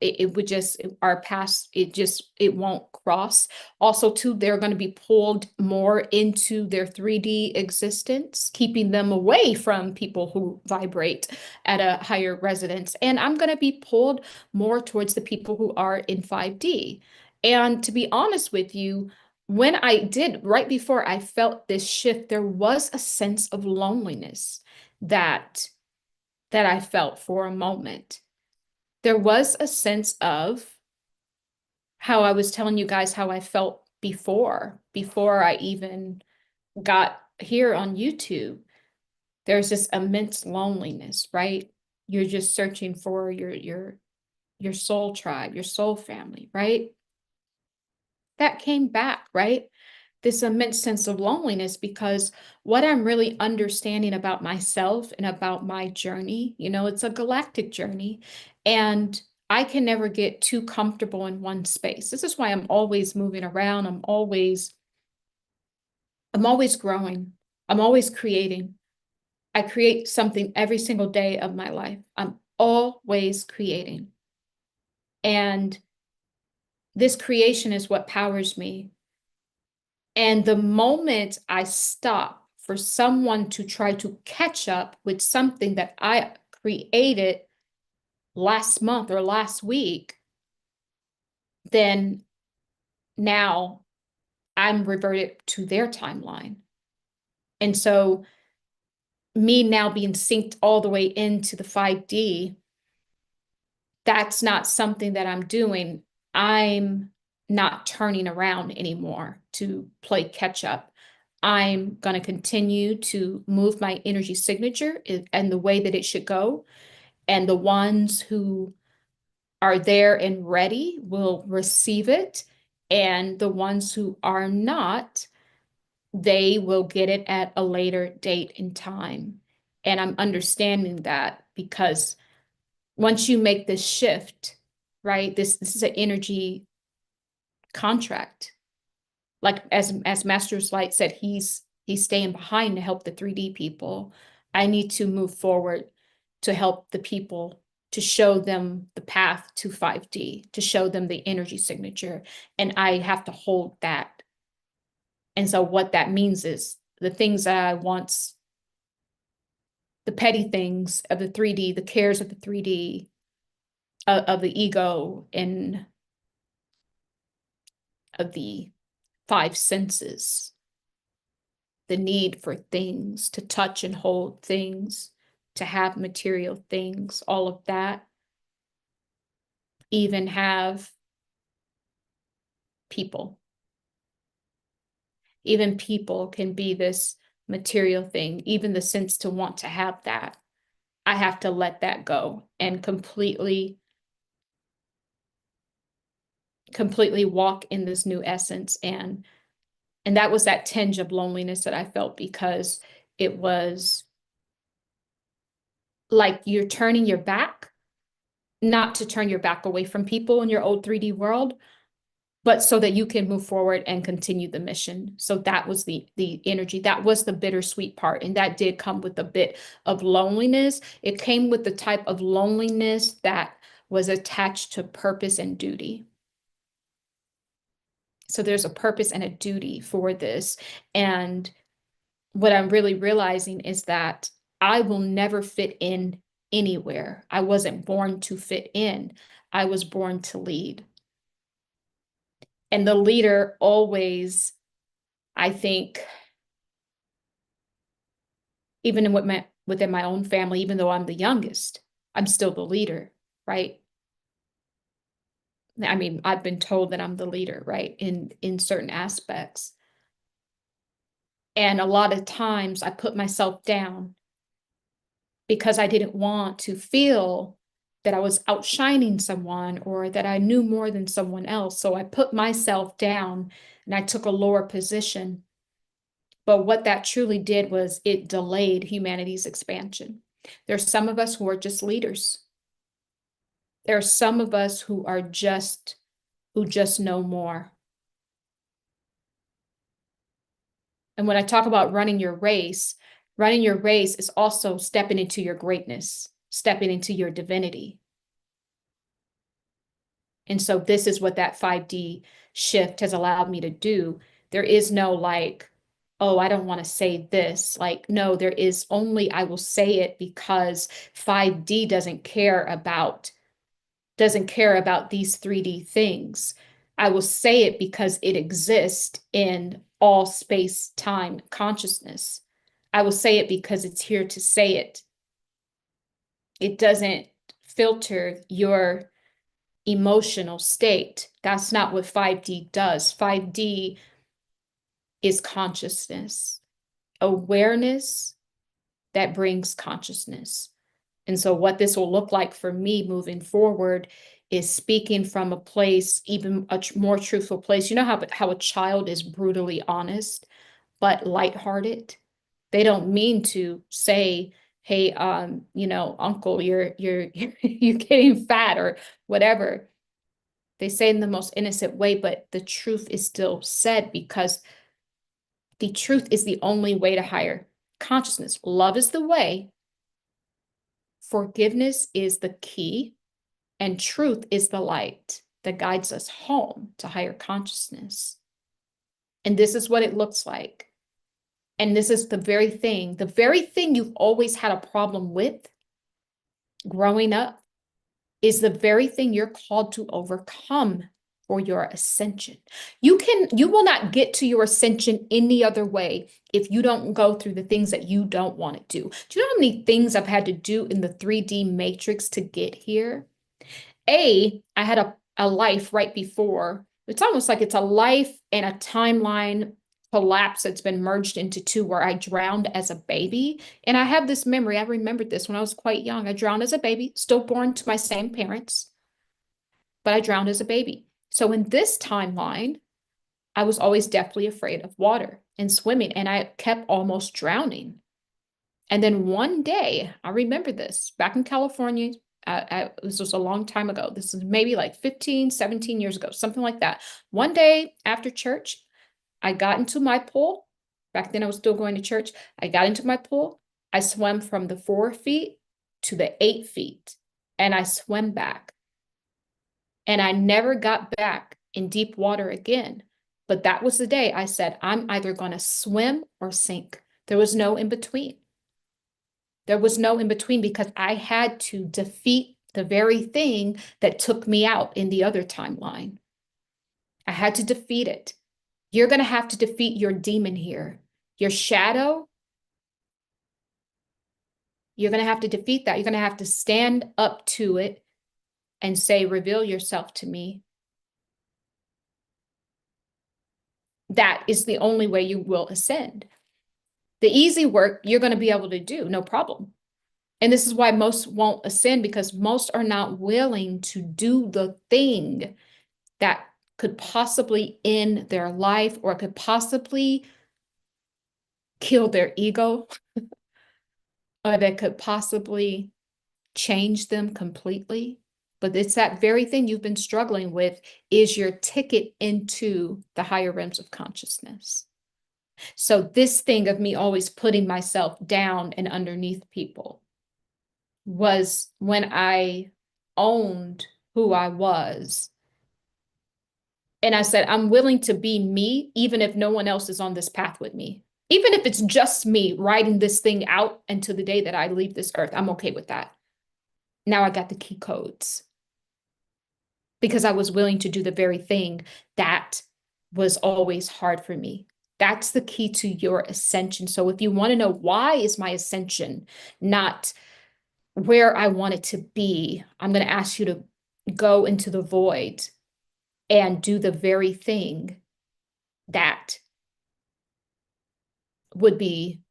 [SPEAKER 1] It would just, our past, it won't cross. Also too, they're going to be pulled more into their 3D existence, keeping them away from people who vibrate at a higher resonance. And I'm going to be pulled more towards the people who are in 5D. And to be honest with you, when I did, right before I felt this shift, there was a sense of loneliness that I felt for a moment. There was a sense of how I was telling you guys how I felt before I even got here on YouTube. There's this immense loneliness, right? You're just searching for your soul tribe, your soul family, right? That came back, right? This immense sense of loneliness, because what I'm really understanding about myself and about my journey, it's a galactic journey, and I can never get too comfortable in one space. This is why I'm always moving around. I'm always growing. I'm always creating. I create something every single day of my life. I'm always creating. And this creation is what powers me. And the moment I stop for someone to try to catch up with something that I created last month or last week, then now I'm reverted to their timeline. And so me now being synced all the way into the 5D, that's not something that I'm doing. I'm not turning around anymore to play catch up. I'm going to continue to move my energy signature and the way that it should go. And the ones who are there and ready will receive it. And the ones who are not, they will get it at a later date and time. And I'm understanding that because once you make this shift, right, this is an energy contract. Like as Master's Light said, he's staying behind to help the 3D people. I need to move forward to help the people, to show them the path to 5D, to show them the energy signature. And I have to hold that. And so what that means is the things that I once, the petty things of the 3D, the cares of the 3D, of the ego, and of the five senses, the need for things, to touch and hold things, to have material things, all of that, even have people. Even people can be this material thing, even the sense to want to have that. I have to let that go and completely walk in this new essence. And that was that tinge of loneliness that I felt, because it was like you're turning your back, not to turn your back away from people in your old 3D world, but so that you can move forward and continue the mission. So that was the energy. That was the bittersweet part. And that did come with a bit of loneliness. It came with the type of loneliness that was attached to purpose and duty. So there's a purpose and a duty for this. And what I'm really realizing is that I will never fit in anywhere. I wasn't born to fit in. I was born to lead. And the leader always, I think, even within my own family, even though I'm the youngest, I'm still the leader, right? I mean, I've been told that I'm the leader, right? In certain aspects. And a lot of times I put myself down because I didn't want to feel that I was outshining someone or that I knew more than someone else. So I put myself down and I took a lower position. But what that truly did was it delayed humanity's expansion. There's some of us who are just leaders. There are some of us who just know more. And when I talk about running your race is also stepping into your greatness, stepping into your divinity. And so this is what that 5D shift has allowed me to do. There is no like, oh, I don't want to say this. Like, no, there is only, I will say it because 5D doesn't care about these 3D things. I will say it because it exists in all space, time, consciousness. I will say it because it's here to say it. It doesn't filter your emotional state. That's not what 5D does. 5D is consciousness, awareness that brings consciousness. And so what this will look like for me moving forward is speaking from a place, even a more truthful place. You know how a child is brutally honest, but lighthearted? They don't mean to say, hey, uncle, you're getting fat or whatever. They say in the most innocent way, but the truth is still said because the truth is the only way to higher consciousness. Love is the way, forgiveness is the key, and truth is the light that guides us home to higher consciousness. And this is what it looks like. And this is the very thing you've always had a problem with growing up is the very thing you're called to overcome for your ascension. You will not get to your ascension any other way if you don't go through the things that you don't want to do. Do you know how many things I've had to do in the 3D matrix to get here? I had a life right before. It's almost like it's a life and a timeline collapse that's been merged into two where I drowned as a baby. And I have this memory. I remembered this when I was quite young. I drowned as a baby, still born to my same parents, but I drowned as a baby. So in this timeline, I was always deathly afraid of water and swimming, and I kept almost drowning. And then one day, I remember this back in California. This was a long time ago. This is maybe like 15, 17 years ago, something like that. One day after church, I got into my pool. Back then, I was still going to church. I got into my pool. I swam from the 4 feet to the 8 feet, and I swam back. And I never got back in deep water again. But that was the day I said, I'm either going to swim or sink. There was no in between. There was no in between because I had to defeat the very thing that took me out in the other timeline. I had to defeat it. You're going to have to defeat your demon here. Your shadow, you're going to have to defeat that. You're going to have to stand up to it and say, reveal yourself to me. That is the only way you will ascend. The easy work you're going to be able to do, no problem. And this is why most won't ascend, because most are not willing to do the thing that could possibly end their life or could possibly kill their ego or that could possibly change them completely. but it's that very thing you've been struggling with is your ticket into the higher realms of consciousness. So this thing of me always putting myself down and underneath people was when I owned who I was. And I said, I'm willing to be me, even if no one else is on this path with me. Even if it's just me writing this thing out until the day that I leave this earth, I'm okay with that. Now I got the key codes because I was willing to do the very thing that was always hard for me. That's the key to your ascension. So if you want to know why is my ascension not where I want it to be, I'm going to ask you to go into the void and do the very thing that would be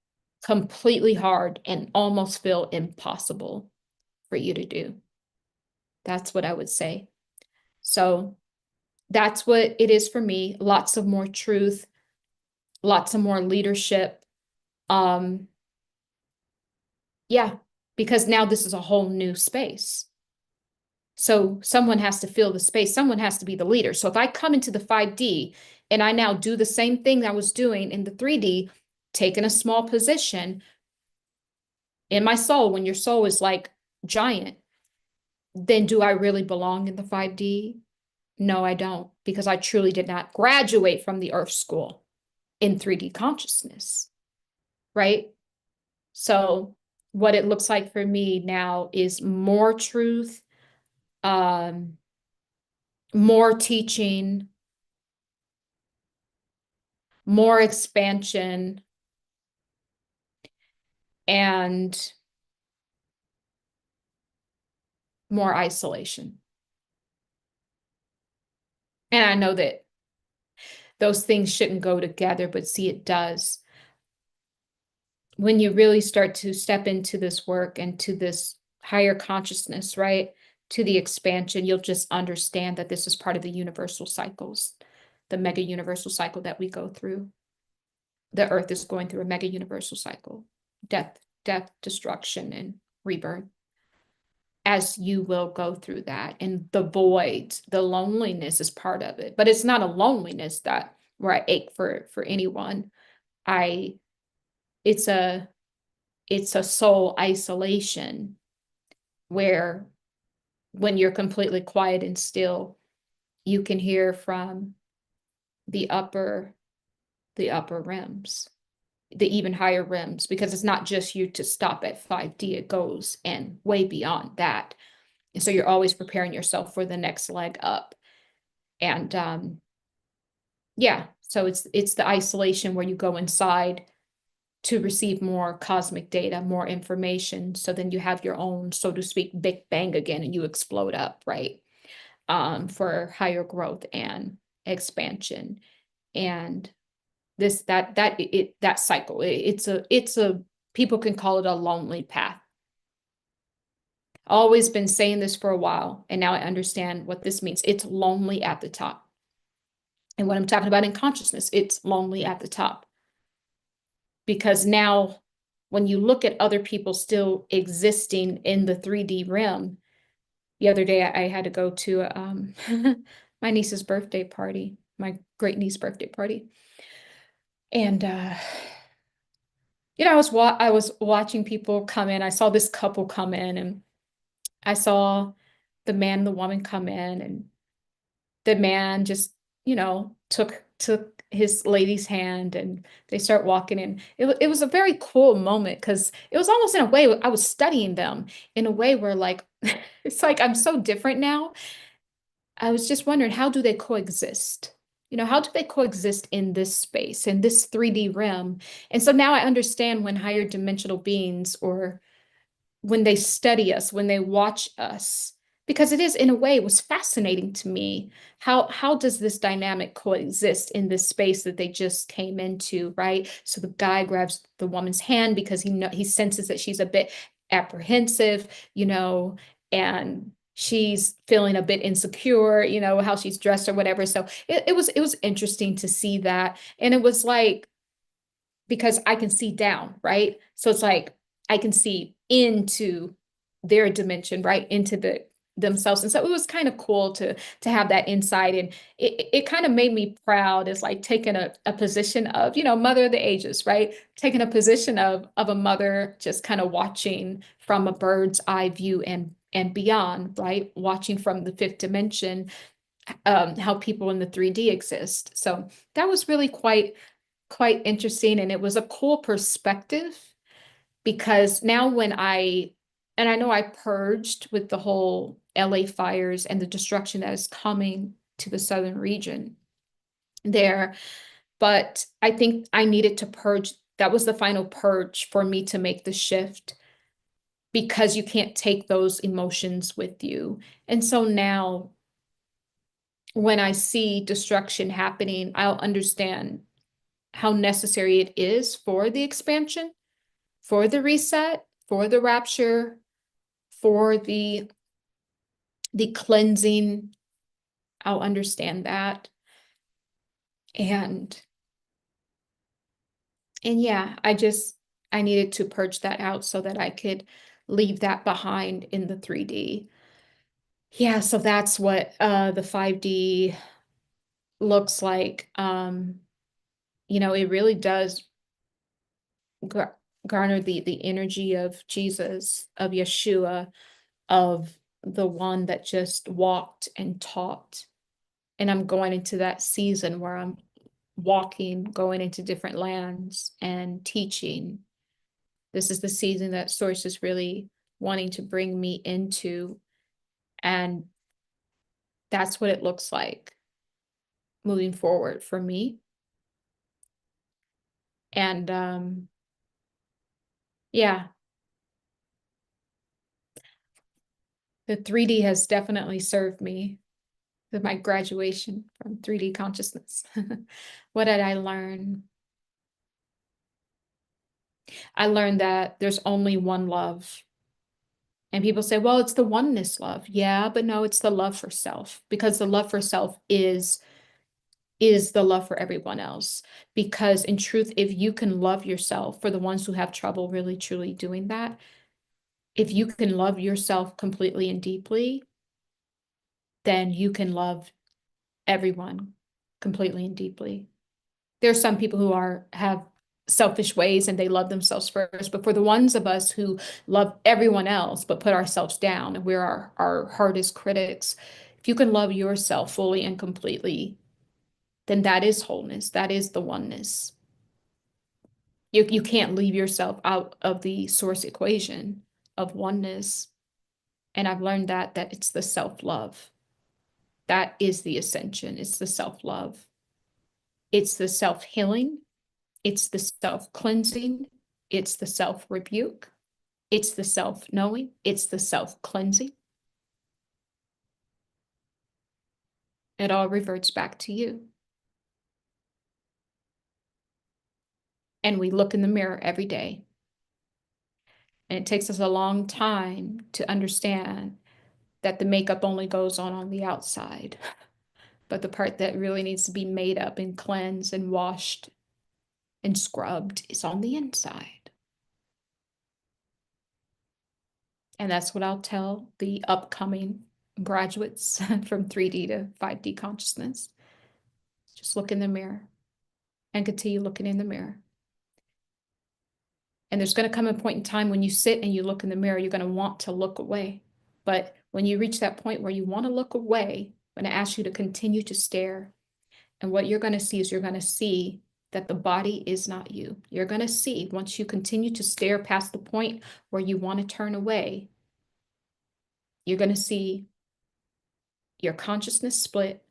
[SPEAKER 1] completely hard and almost feel impossible for you to do. That's what I would say. So that's what it is for me. Lots of more truth, lots of more leadership. Yeah, because now this is a whole new space. So someone has to fill the space. Someone has to be the leader. So if I come into the 5D and I now do the same thing I was doing in the 3D, taking a small position in my soul, when your soul is like giant, then do I really belong in the 5D? No, I don't, because I truly did not graduate from the Earth School in 3D consciousness, right? So what it looks like for me now is more truth, more teaching, more expansion, and more isolation. And I know that those things shouldn't go together, but see, it does. When you really start to step into this work and to this higher consciousness, right? To the expansion, you'll just understand that this is part of the universal cycles, the mega universal cycle that we go through. The earth is going through a mega universal cycle, death, destruction, and rebirth. As you will go through that, and the void, the loneliness is part of it, but it's not a loneliness that where I ache for anyone. I it's a soul isolation where when you're completely quiet and still, you can hear from the upper rims, the even higher rims, because it's not just you to stop at 5D, it goes and way beyond that. And so you're always preparing yourself for the next leg up. And yeah, so it's the isolation where you go inside to receive more cosmic data, more information. So then you have your own, so to speak, big bang again, and you explode up, right? For higher growth and expansion. And that cycle, it's a people can call it a lonely path. Always been saying this for a while, and now I understand what this means. It's lonely at the top. And what I'm talking about in consciousness, it's lonely at the top. Because now when you look at other people still existing in the 3D realm, the other day I had to go to my niece's birthday party, my great niece birthday party. And I was watching people come in. I saw this couple come in, and I saw the man and the woman come in, and the man just, took his lady's hand, and they start walking in. It was a very cool moment because it was almost in a way I was studying them in a way where like it's like I'm so different now. I was just wondering, how do they coexist? How do they coexist in this space, in this 3D realm? And so now I understand when higher dimensional beings, or when they study us, when they watch us, because it is, in a way, it was fascinating to me. How does this dynamic coexist in this space that they just came into, right? So the guy grabs the woman's hand because he senses that she's a bit apprehensive, and she's feeling a bit insecure, how she's dressed or whatever. So it was interesting to see that. And it was like, because I can see down, right? So it's like I can see into their dimension, right? Into themselves. And so it was kind of cool to have that insight. And it kind of made me proud. It's like taking a position of, mother of the ages, right? Taking a position of a mother, just kind of watching from a bird's eye view and beyond, right? Watching from the fifth dimension, how people in the 3D exist. So that was really quite interesting. And it was a cool perspective, because now and I know I purged with the whole LA fires and the destruction that is coming to the southern region there, but I think I needed to purge. That was the final purge for me to make the shift, because you can't take those emotions with you. And so now when I see destruction happening, I'll understand how necessary it is for the expansion, for the reset, for the rapture, for the cleansing. I'll understand that. And yeah, I needed to purge that out so that I could leave that behind in the 3D. Yeah, so that's what the 5D looks like. It really does gar garner the energy of Jesus, of Yeshua, of the one that just walked and taught. And I'm going into that season where I'm walking, going into different lands and teaching. This is the season that Source is really wanting to bring me into. And that's what it looks like moving forward for me. And yeah, the 3D has definitely served me with my graduation from 3D consciousness. What did I learn? I learned that there's only one love. And people say, well, it's the oneness love. Yeah, but no, it's the love for self, because the love for self is the love for everyone else. Because in truth, if you can love yourself, for the ones who have trouble really truly doing that, if you can love yourself completely and deeply, then you can love everyone completely and deeply. There's some people who have selfish ways and they love themselves first, but for the ones of us who love everyone else but put ourselves down, and we're our hardest critics, if you can love yourself fully and completely, then that is wholeness. That is the oneness. You can't leave yourself out of the source equation of oneness. And I've learned that it's the self-love. That is the ascension. It's the self-love. It's the self-healing. It's the self-cleansing. It's the self-rebuke. It's the self-knowing. It's the self-cleansing. It all reverts back to you. And we look in the mirror every day. And it takes us a long time to understand that the makeup only goes on the outside. But the part that really needs to be made up and cleansed and washed and scrubbed is on the inside. And that's what I'll tell the upcoming graduates from 3D to 5D consciousness. Just look in the mirror and continue looking in the mirror. And there's going to come a point in time when you sit and you look in the mirror, you're going to want to look away. But when you reach that point where you want to look away, I'm going to ask you to continue to stare. And what you're going to see is you're going to see that the body is not you. You're going to see, once you continue to stare past the point where you want to turn away, you're going to see your consciousness split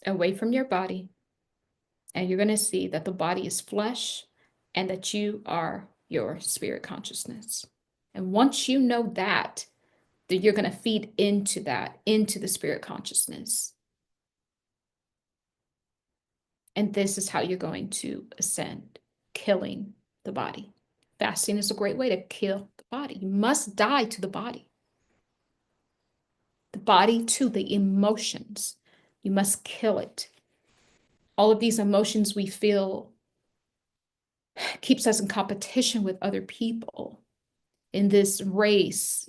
[SPEAKER 1] away from your body. And you're going to see that the body is flesh and that you are your spirit consciousness. And once you know that you're going to feed into that, into the spirit consciousness. And this is how you're going to ascend, killing the body. Fasting is a great way to kill the body. You must die to the body. The body to the emotions. You must kill it. All of these emotions we feel keeps us in competition with other people in this race,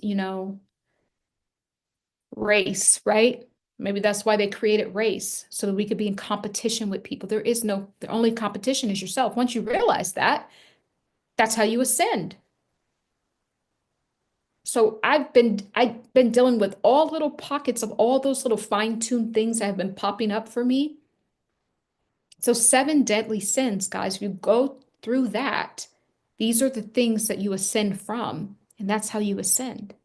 [SPEAKER 1] race, right? Maybe that's why they created race, so that we could be in competition with people. The only competition is yourself. Once you realize that, that's how you ascend. So I've been dealing with all little pockets of all those little fine-tuned things that have been popping up for me. So seven deadly sins, guys, if you go through that, these are the things that you ascend from, and that's how you ascend.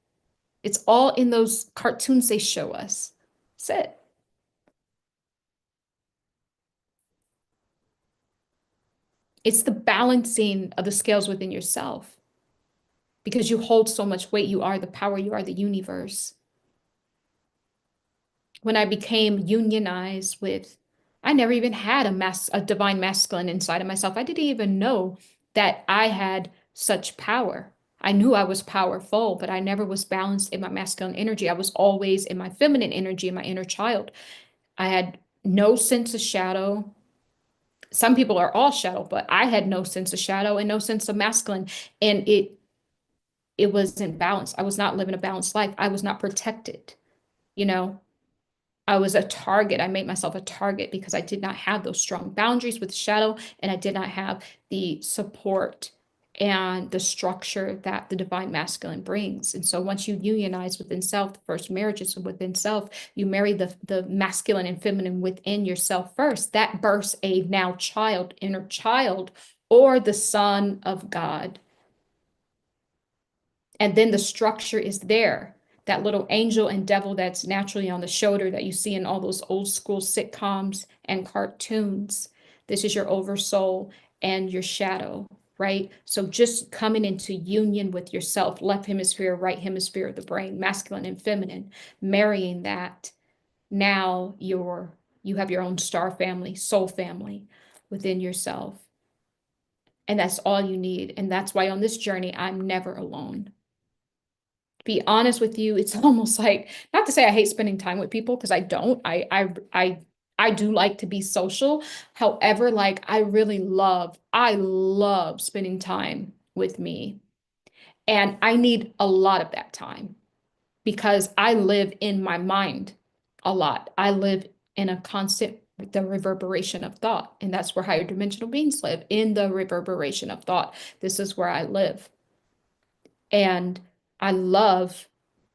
[SPEAKER 1] It's all in those cartoons they show us. That's it. It's the balancing of the scales within yourself because you hold so much weight. You are the power, you are the universe. When I became unionized with, I never even had a divine masculine inside of myself. I didn't even know that I had such power. I knew I was powerful, but I never was balanced in my masculine energy. I was always in my feminine energy, in my inner child. I had no sense of shadow. Some people are all shadow, but I had no sense of shadow and no sense of masculine. And it wasn't balanced. I was not living a balanced life. I was not protected, you know. I was a target. I made myself a target because I did not have those strong boundaries with shadow, and I did not have the support and the structure that the divine masculine brings. And so once you unionize within self, the first marriage is within self, you marry the masculine and feminine within yourself first. That births a now child, inner child, or the son of God. And then the structure is there. That little angel and devil that's naturally on the shoulder that you see in all those old school sitcoms and cartoons. This is your oversoul and your shadow, right? So just coming into union with yourself, left hemisphere, right hemisphere of the brain, masculine and feminine, marrying that. Now you have your own star family, soul family within yourself. And that's all you need. And that's why on this journey, I'm never alone. Be honest with you, it's almost like, not to say I hate spending time with people, because I don't. I do like to be social. However, like I love spending time with me. And I need a lot of that time because I live in my mind a lot. I live in a constant the reverberation of thought. And that's where higher dimensional beings live, in the reverberation of thought. This is where I live. And I love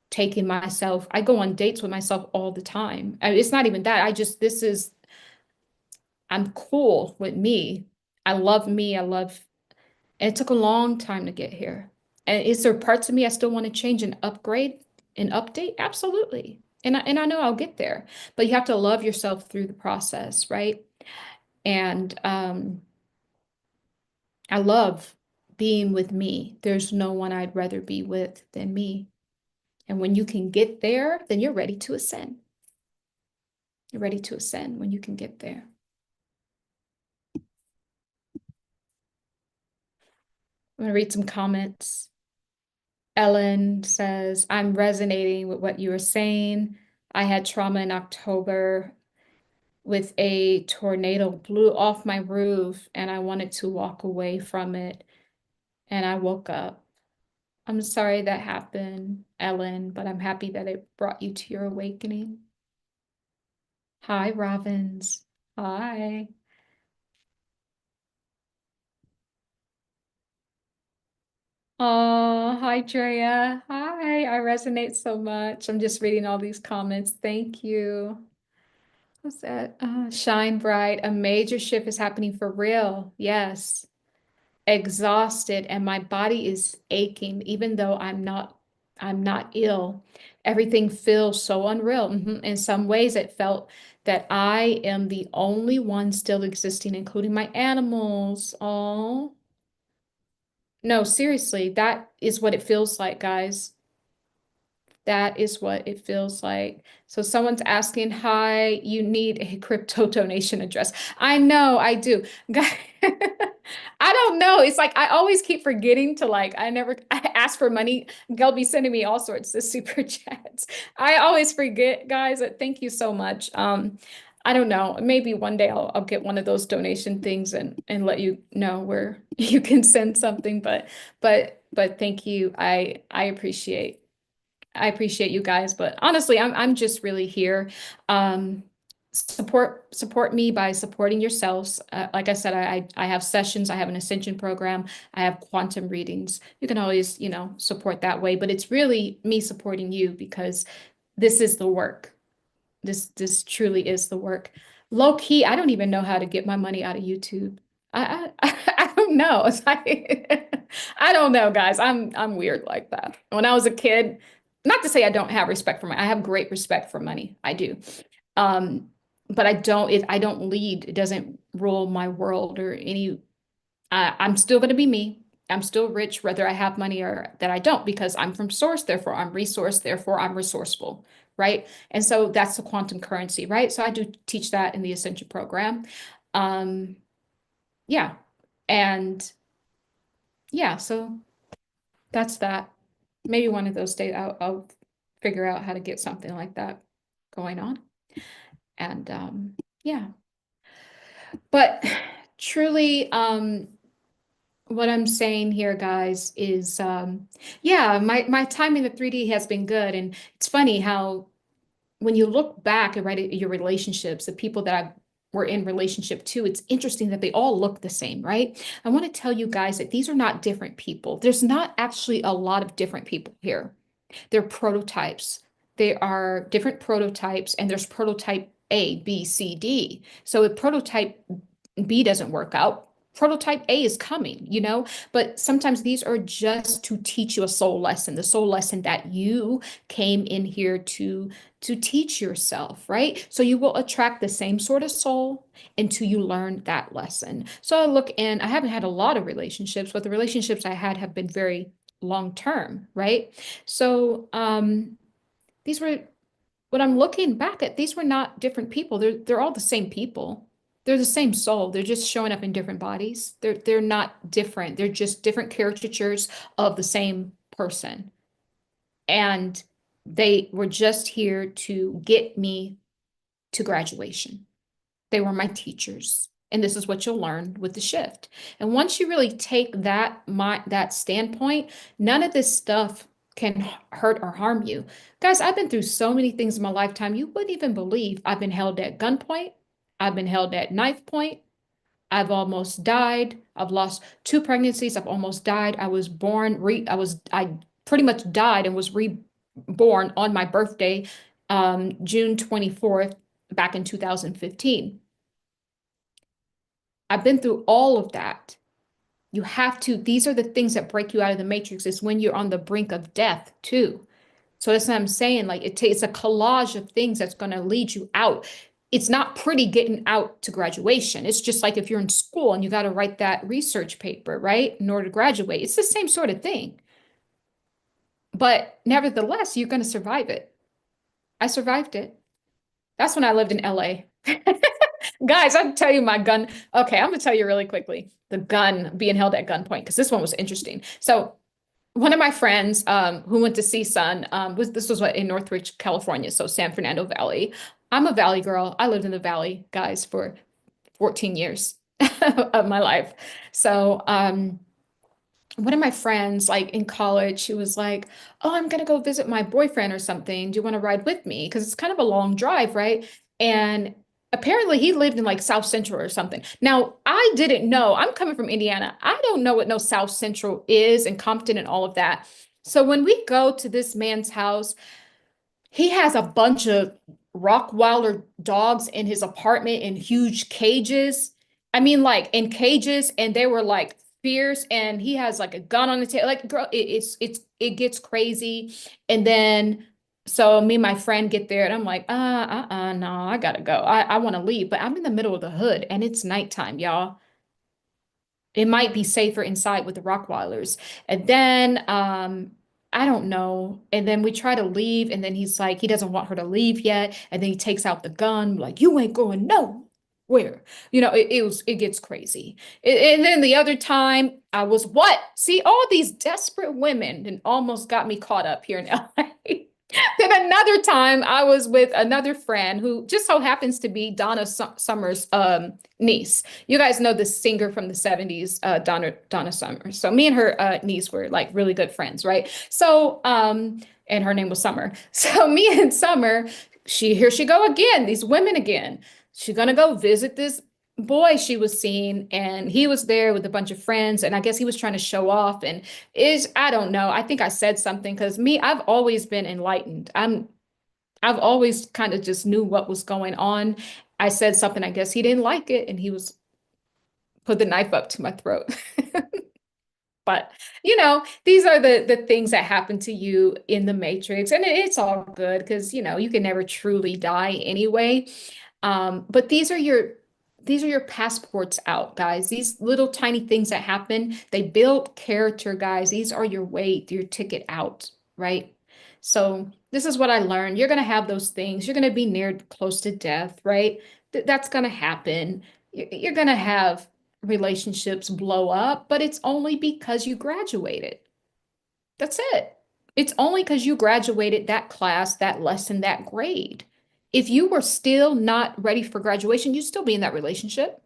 [SPEAKER 1] taking myself, I go on dates with myself all the time. I mean, it's not even that. I'm cool with me. I love me. And it took a long time to get here. And is there parts of me I still want to change and upgrade and update? Absolutely. And I know I'll get there, but you have to love yourself through the process, right? And I love being with me. There's no one I'd rather be with than me. And when you can get there, then you're ready to ascend. You're ready to ascend when you can get there. I'm going to read some comments. Ellen says, I'm resonating with what you were saying. I had trauma in October with a tornado blew off my roof and I wanted to walk away from it. And I woke up. I'm sorry that happened, Ellen, but I'm happy that it brought you to your awakening. Hi, Robins. Hi. Oh, hi, Drea. Hi, I resonate so much. I'm just reading all these comments. Thank you. What's that? Shine bright. A major shift is happening for real. Yes. Exhausted and my body is aching, even though I'm not ill. Everything feels so unreal. In some ways, it felt that I am the only one still existing, including my animals. Oh. No, seriously, that is what it feels like, guys. That is what it feels like. So someone's asking, hi, you need a crypto donation address. I know, I do. I don't know. It's like I always keep forgetting to like, I ask for money. They'll be sending me all sorts of super chats. I always forget, guys. Thank you so much. I don't know. Maybe one day I'll get one of those donation things and let you know where you can send something. But thank you. I appreciate I appreciate you guys, but honestly, I'm just really here. Um, support me by supporting yourselves. Like I said, I have sessions, I have an Ascension program, I have quantum readings. You can always, support that way, but it's really me supporting you because this is the work. This truly is the work. Low key, I don't even know how to get my money out of YouTube. I don't know. It's like I don't know, guys. I'm weird like that. When I was a kid, not to say I don't have respect for money. I have great respect for money. I do. Um, but I don't lead. It doesn't rule my world or any I'm still going to be me. I'm still rich, whether I have money or that I don't, because I'm from source, therefore I'm resource, therefore I'm resourceful, right? And so that's the quantum currency, right? So I do teach that in the Ascension program. Um, yeah. And yeah, so that's that. Maybe one of those days I'll figure out how to get something like that going on. And yeah, but truly, what I'm saying here, guys, is yeah, my time in the 3D has been good. And it's funny how when you look back and right at your relationships, the people that I were in relationship to, it's interesting that they all look the same, right? I want to tell you guys that these are not different people. There's not actually a lot of different people here. They're prototypes. They are different prototypes, and there's prototype A, B, C, D. So if prototype B doesn't work out, prototype A is coming, But sometimes these are just to teach you a soul lesson, the soul lesson that you came in here to teach yourself, right? So you will attract the same sort of soul until you learn that lesson. So I look in, I haven't had a lot of relationships, but the relationships I had have been very long term, right? So these were when I'm looking back at these were not different people. They're all the same people. They're the same soul. They're just showing up in different bodies. They're not different. They're just different caricatures of the same person. And they were just here to get me to graduation. They were my teachers. And this is what you'll learn with the shift. And once you really take that standpoint, none of this stuff can hurt or harm you. Guys, I've been through so many things in my lifetime. You wouldn't even believe I've been held at gunpoint. I've been held at knife point. I've almost died. I've lost two pregnancies. I've almost died. I pretty much died and was reborn on my birthday, June 24th, back in 2015. I've been through all of that. These are the things that break you out of the matrix. It's when you're on the brink of death, too. So that's what I'm saying. Like it's a collage of things that's going to lead you out. It's not pretty getting out to graduation. It's just like if you're in school and you got to write that research paper, right? In order to graduate. It's the same sort of thing. But nevertheless, you're going to survive it. I survived it. That's when I lived in LA. Guys, I'll tell you my gun. Okay, I'm gonna tell you really quickly the gun being held at gunpoint because this one was interesting. So one of my friends who went to CSUN was what in Northridge, California, so San Fernando Valley. I'm a Valley girl. I lived in the Valley, guys, for 14 years of my life. So one of my friends, like in college, she was like, "Oh, I'm gonna go visit my boyfriend or something. Do you want to ride with me? Because it's kind of a long drive, right?" And apparently he lived in like South Central or something. Now, I didn't know. I'm coming from Indiana. I don't know what no South Central is and Compton and all of that. So when we go to this man's house, he has a bunch of Rockweiler dogs in his apartment in huge cages. I mean, like in cages, and they were like fierce. And he has like a gun on the table. Like, girl, it gets crazy. And then, so me and my friend get there, and I'm like, no, I gotta go. I want to leave, but I'm in the middle of the hood, and it's nighttime, y'all. It might be safer inside with the Rockweilers. And then I don't know. And then we try to leave, and then he's like, he doesn't want her to leave yet. And then he takes out the gun, like, you ain't going nowhere. It gets crazy. And then the other time I was what? See, all these desperate women and almost got me caught up here in LA. Then another time I was with another friend who just so happens to be Donna Summer's niece. You guys know the singer from the 70s, Donna Summer. So me and her niece were like really good friends, right? So and her name was Summer. So me and Summer, here she go again, these women again. She's gonna go visit this boy she was seeing, and he was there with a bunch of friends, and I guess he was trying to show off. And is I don't know. I think I said something because me, I've always been enlightened. I've always kind of just knew what was going on. I said something, I guess he didn't like it, and he was put the knife up to my throat. But these are the things that happen to you in the Matrix, and it's all good because you can never truly die anyway. But these are your passports out, guys. These little tiny things that happen, they build character, guys. These are your ticket out, right? So this is what I learned. You're gonna have those things. You're gonna be near close to death, right? That's gonna happen. You're gonna have relationships blow up, but it's only because you graduated. That's it. It's only because you graduated that class, that lesson, that grade. If you were still not ready for graduation, you'd still be in that relationship.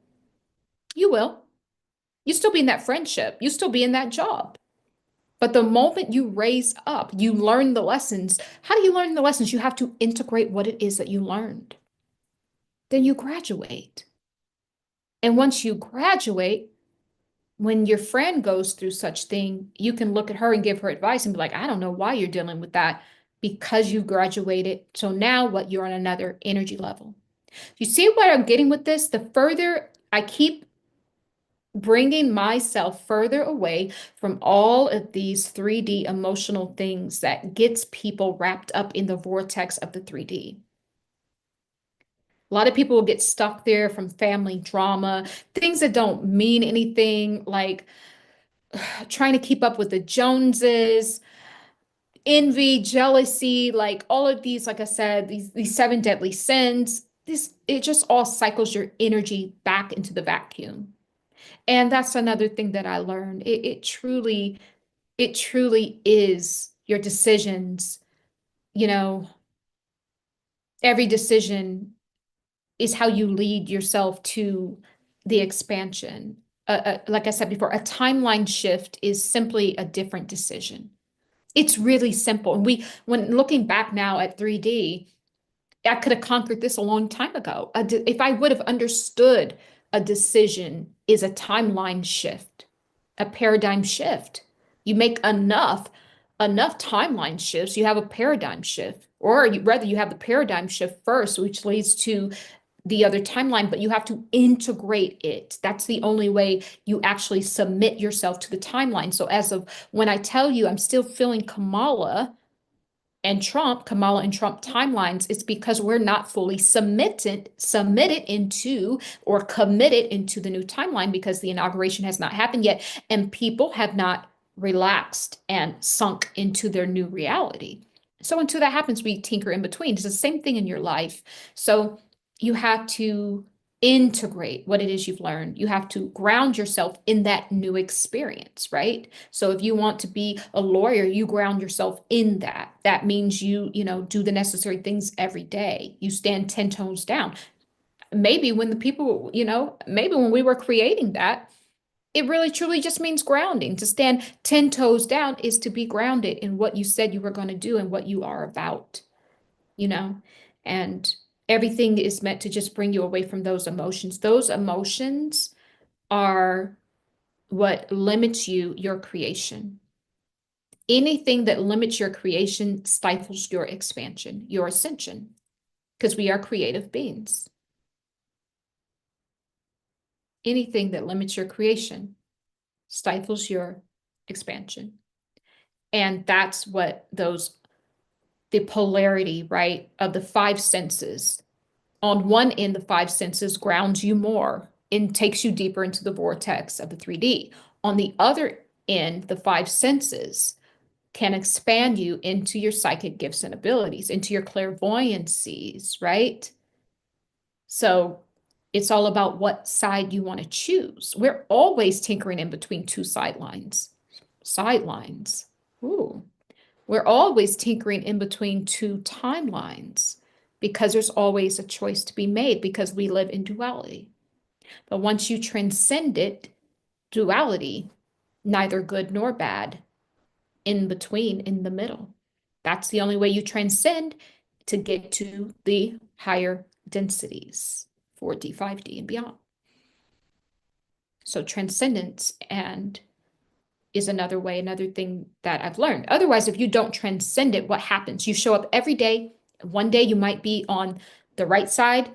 [SPEAKER 1] You will. You still be in that friendship. You still be in that job. But the moment you raise up, you learn the lessons. How do you learn the lessons? You have to integrate what it is that you learned. Then you graduate. And once you graduate, when your friend goes through such thing, you can look at her and give her advice and be like, I don't know why you're dealing with that because you graduated. So now what? You're on another energy level. You see what I'm getting with this? The further I keep bringing myself further away from all of these 3D emotional things that gets people wrapped up in the vortex of the 3D. A lot of people will get stuck there from family drama, things that don't mean anything, like trying to keep up with the Joneses, envy, jealousy, like all of these, like I said, these seven deadly sins. It just all cycles your energy back into the vacuum. And that's another thing that I learned. It truly is your decisions. You know, every decision is how you lead yourself to the expansion. Like I said before, a timeline shift is simply a different decision. It's really simple. And when looking back now at 3D, I could have conquered this a long time ago. If I would have understood a decision is a timeline shift, a paradigm shift. You make enough timeline shifts, you have a paradigm shift. Or rather, you have the paradigm shift first, which leads to the other timeline, but you have to integrate it. That's the only way you actually submit yourself to the timeline. So as of when I tell you I'm still feeling Kamala and Trump timelines, it's because we're not fully submitted into or committed into the new timeline because the inauguration has not happened yet and people have not relaxed and sunk into their new reality. So until that happens, we tinker in between. It's the same thing in your life. So you have to integrate what it is you've learned. You have to ground yourself in that new experience, right? So if you want to be a lawyer, you ground yourself in that. That means do the necessary things every day. You stand 10 toes down. Maybe maybe when we were creating that, it really truly just means grounding. To stand 10 toes down is to be grounded in what you said you were going to do and what you are about, you know? And everything is meant to just bring you away from those emotions. Those emotions are what limits your creation. Anything that limits your creation stifles your expansion, your ascension, because we are creative beings. Anything that limits your creation stifles your expansion. And that's what the polarity, right, of the five senses. On one end, the five senses grounds you more and takes you deeper into the vortex of the 3D. On the other end, the five senses can expand you into your psychic gifts and abilities, into your clairvoyancies, right? So it's all about what side you want to choose. We're always tinkering in between two sidelines. Sidelines. Ooh. We're always tinkering in between two timelines because there's always a choice to be made because we live in duality. But once you transcend it, duality, neither good nor bad, in between, in the middle. That's the only way you transcend to get to the higher densities, 4D, 5D, and beyond. So transcendence and is another way, another thing that I've learned. Otherwise, if you don't transcend it, what happens? You show up every day. One day you might be on the right side,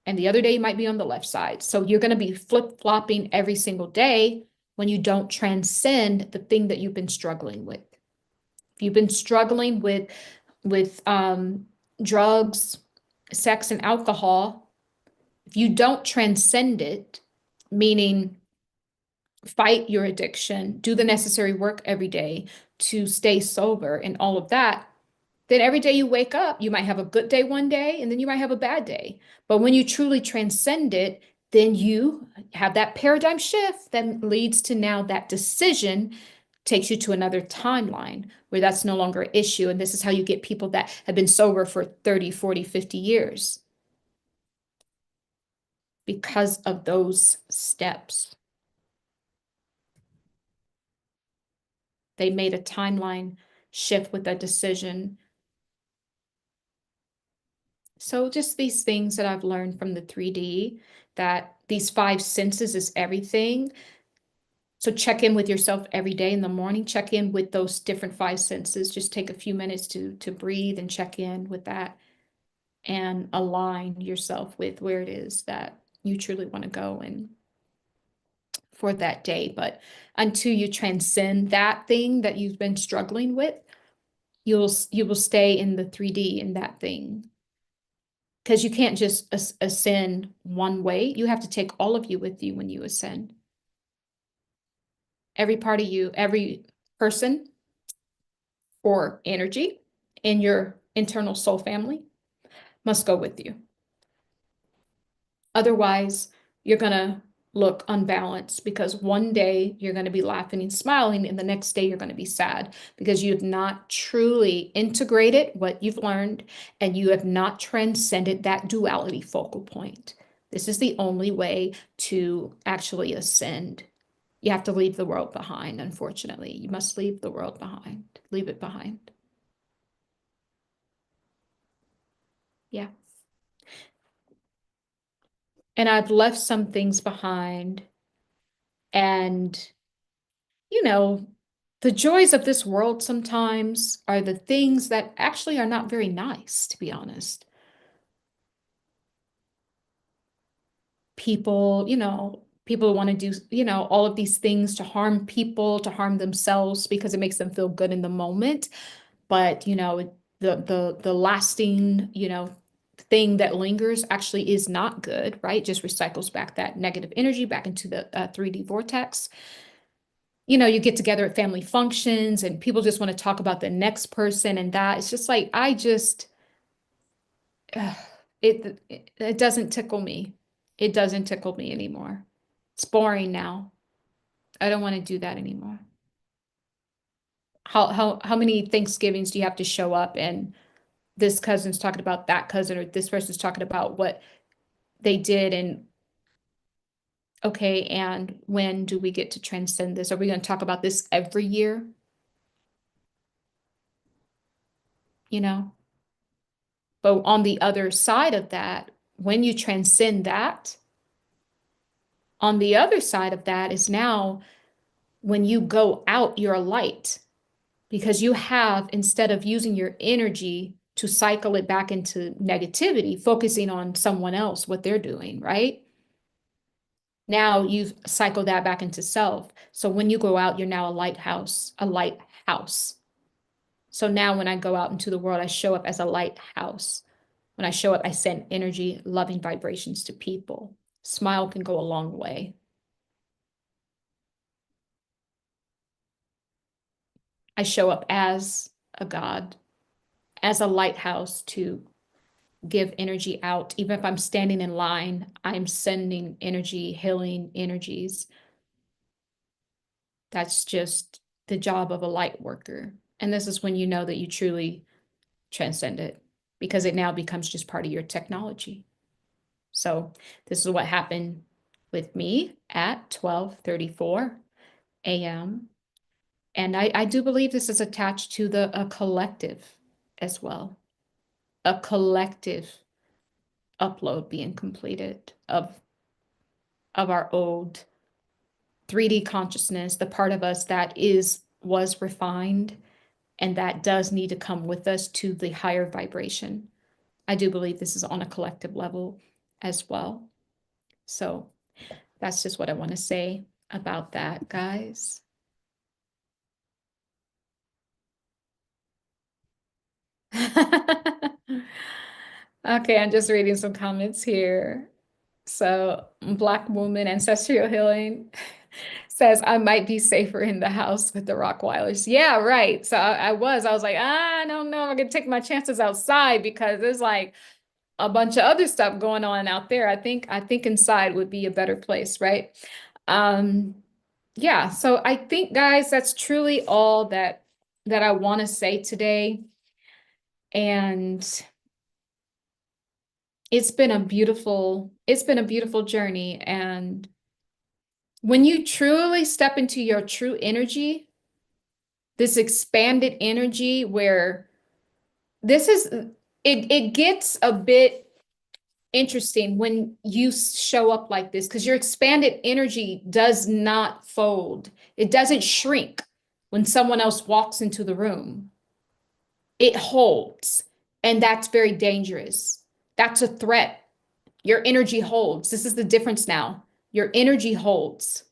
[SPEAKER 1] and the other day you might be on the left side. So you're going to be flip-flopping every single day when you don't transcend the thing that you've been struggling with. If you've been struggling with drugs, sex, and alcohol, if you don't transcend it, meaning fight your addiction, do the necessary work every day to stay sober and all of that, then every day you wake up, you might have a good day one day and then you might have a bad day. But when you truly transcend it, then you have that paradigm shift that leads to now that decision takes you to another timeline where that's no longer an issue. And this is how you get people that have been sober for 30, 40, 50 years because of those steps. They made a timeline shift with a decision. So just these things that I've learned from the 3D, that these five senses is everything. So check in with yourself every day in the morning, check in with those different five senses. Just take a few minutes to breathe and check in with that and align yourself with where it is that you truly want to go and for that day. But until you transcend that thing that you've been struggling with, you will stay in the 3D in that thing. Because you can't just ascend one way. You have to take all of you with you when you ascend. Every part of you, every person or energy in your internal soul family must go with you. Otherwise, you're going to look unbalanced because one day you're going to be laughing and smiling, and the next day you're going to be sad because you have not truly integrated what you've learned and you have not transcended that duality focal point. This is the only way to actually ascend. You have to leave the world behind, unfortunately. You must leave the world behind. Leave it behind. Yeah. And I've left some things behind. And, you know, the joys of this world sometimes are the things that actually are not very nice, to be honest. People, people want to do, all of these things to harm people, to harm themselves because it makes them feel good in the moment. But, the lasting, thing that lingers actually is not good, right? Just recycles back that negative energy back into the 3D vortex. You get together at family functions and people just want to talk about the next person and that. It's just like, ugh, it doesn't tickle me. It doesn't tickle me anymore. It's boring now. I don't want to do that anymore. How many Thanksgivings do you have to show up and this cousin's talking about that cousin or this person's talking about what they did and okay, and when do we get to transcend this? Are we going to talk about this every year? You know? But on the other side of that, when you transcend that, on the other side of that is now when you go out, you're a light because you have, instead of using your energy to cycle it back into negativity, focusing on someone else, what they're doing, right? Now you've cycled that back into self. So when you go out, you're now a lighthouse, a lighthouse. So now when I go out into the world, I show up as a lighthouse. When I show up, I send energy, loving vibrations to people. Smile can go a long way. I show up as a God, as a lighthouse to give energy out. Even if I'm standing in line, I'm sending energy, healing energies. That's just the job of a light worker. And this is when you know that you truly transcend it because it now becomes just part of your technology. So this is what happened with me at 12:34 a.m. And I do believe this is attached to a collective. as well. A collective upload being completed of our old 3D consciousness, the part of us that was refined and that does need to come with us to the higher vibration. I do believe this is on a collective level as well. So that's just what I want to say about that, guys. Okay, I'm just reading some comments here. So, Black Woman Ancestral Healing says, I might be safer in the house with the Rottweilers. Yeah, right. So I was like, I don't know if I can take my chances outside because there's like a bunch of other stuff going on out there. I think inside would be a better place, right? Um, yeah, so I think, guys, that's truly all that I want to say today. And it's been a beautiful journey. And when you truly step into your true energy, this expanded energy where it gets a bit interesting when you show up like this because your expanded energy does not fold. It doesn't shrink when someone else walks into the room. It holds, and that's very dangerous. That's a threat. Your energy holds. This is the difference now. Your energy holds.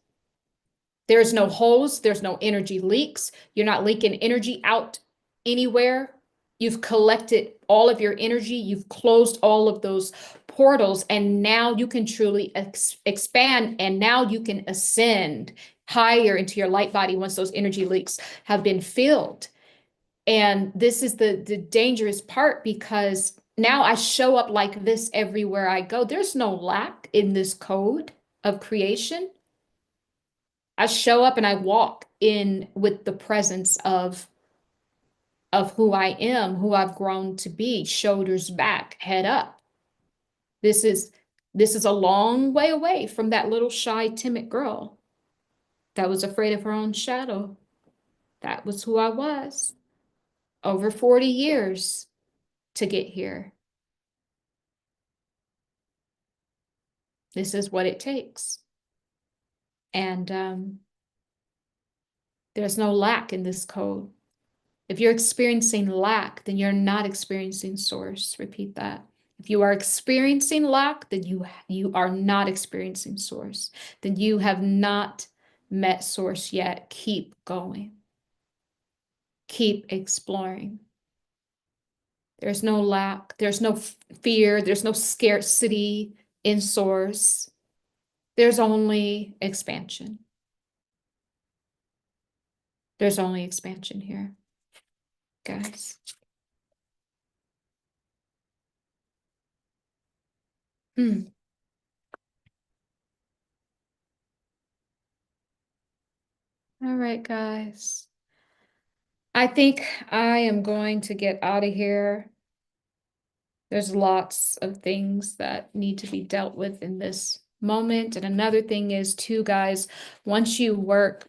[SPEAKER 1] There's no holes, there's no energy leaks. You're not leaking energy out anywhere. You've collected all of your energy, you've closed all of those portals, and now you can truly expand, and now you can ascend higher into your light body once those energy leaks have been filled. And this is the dangerous part because now I show up like this everywhere I go. There's no lack in this code of creation. I show up and I walk in with the presence of who I am, who I've grown to be, shoulders back, head up. This is this is a long way away from that little shy, timid girl that was afraid of her own shadow. That was who I was. Over 40 years to get here. This is what it takes. And there's no lack in this code. If you're experiencing lack, then you're not experiencing source. Repeat that. If you are experiencing lack, then you are not experiencing source. Then you have not met source yet. Keep going. Keep exploring. There's no lack. There's no fear. There's no scarcity in source. There's only expansion. There's only expansion here, guys. Mm. All right, guys. I think I am going to get out of here. There's lots of things that need to be dealt with in this moment. And another thing is, too, guys, once you work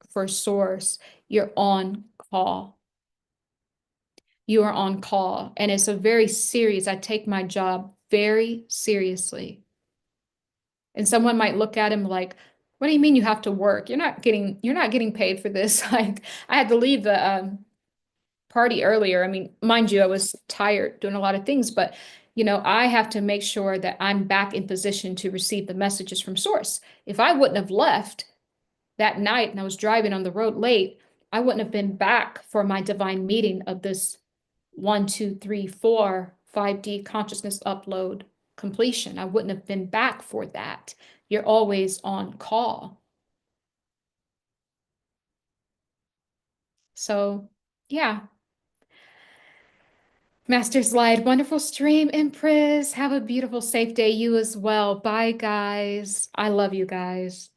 [SPEAKER 1] for Source, you're on call. You are on call. And it's a very serious, I take my job very seriously. And someone might look at him like, what do you mean you have to work? You're not getting paid for this. Like, I had to leave the party earlier. I mean, mind you, I was tired doing a lot of things, but I have to make sure that I'm back in position to receive the messages from Source. If I wouldn't have left that night and I was driving on the road late, I wouldn't have been back for my divine meeting of this 1, 2, 3, 4, 5D consciousness upload completion. I wouldn't have been back for that. You're always on call. So, yeah. Master's Light, wonderful stream, Empress. Have a beautiful, safe day. You as well. Bye, guys. I love you guys.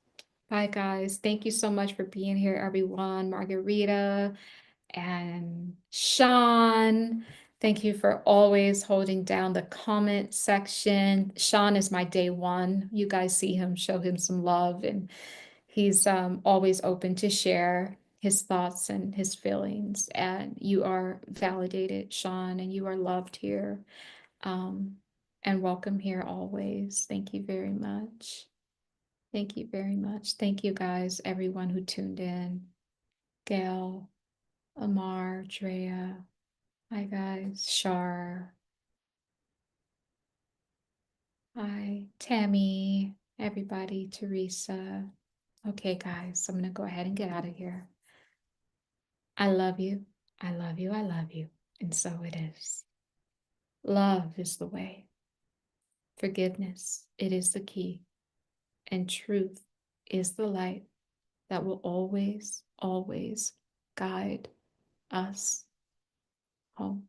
[SPEAKER 1] Bye, guys. Thank you so much for being here, everyone. Margarita and Sean. Thank you for always holding down the comment section. Sean is my day one. You guys see him, show him some love, and he's always open to share his thoughts and his feelings. And you are validated, Sean, and you are loved here. And welcome here always. Thank you very much. Thank you very much. Thank you guys, everyone who tuned in. Gail, Amar, Drea. Hi guys, Shar. Hi, Tammy, everybody, Teresa. Okay, guys, I'm gonna go ahead and get out of here. I love you. I love you. I love you. And so it is. Love is the way. Forgiveness, it is the key. And truth is the light that will always, always guide us home.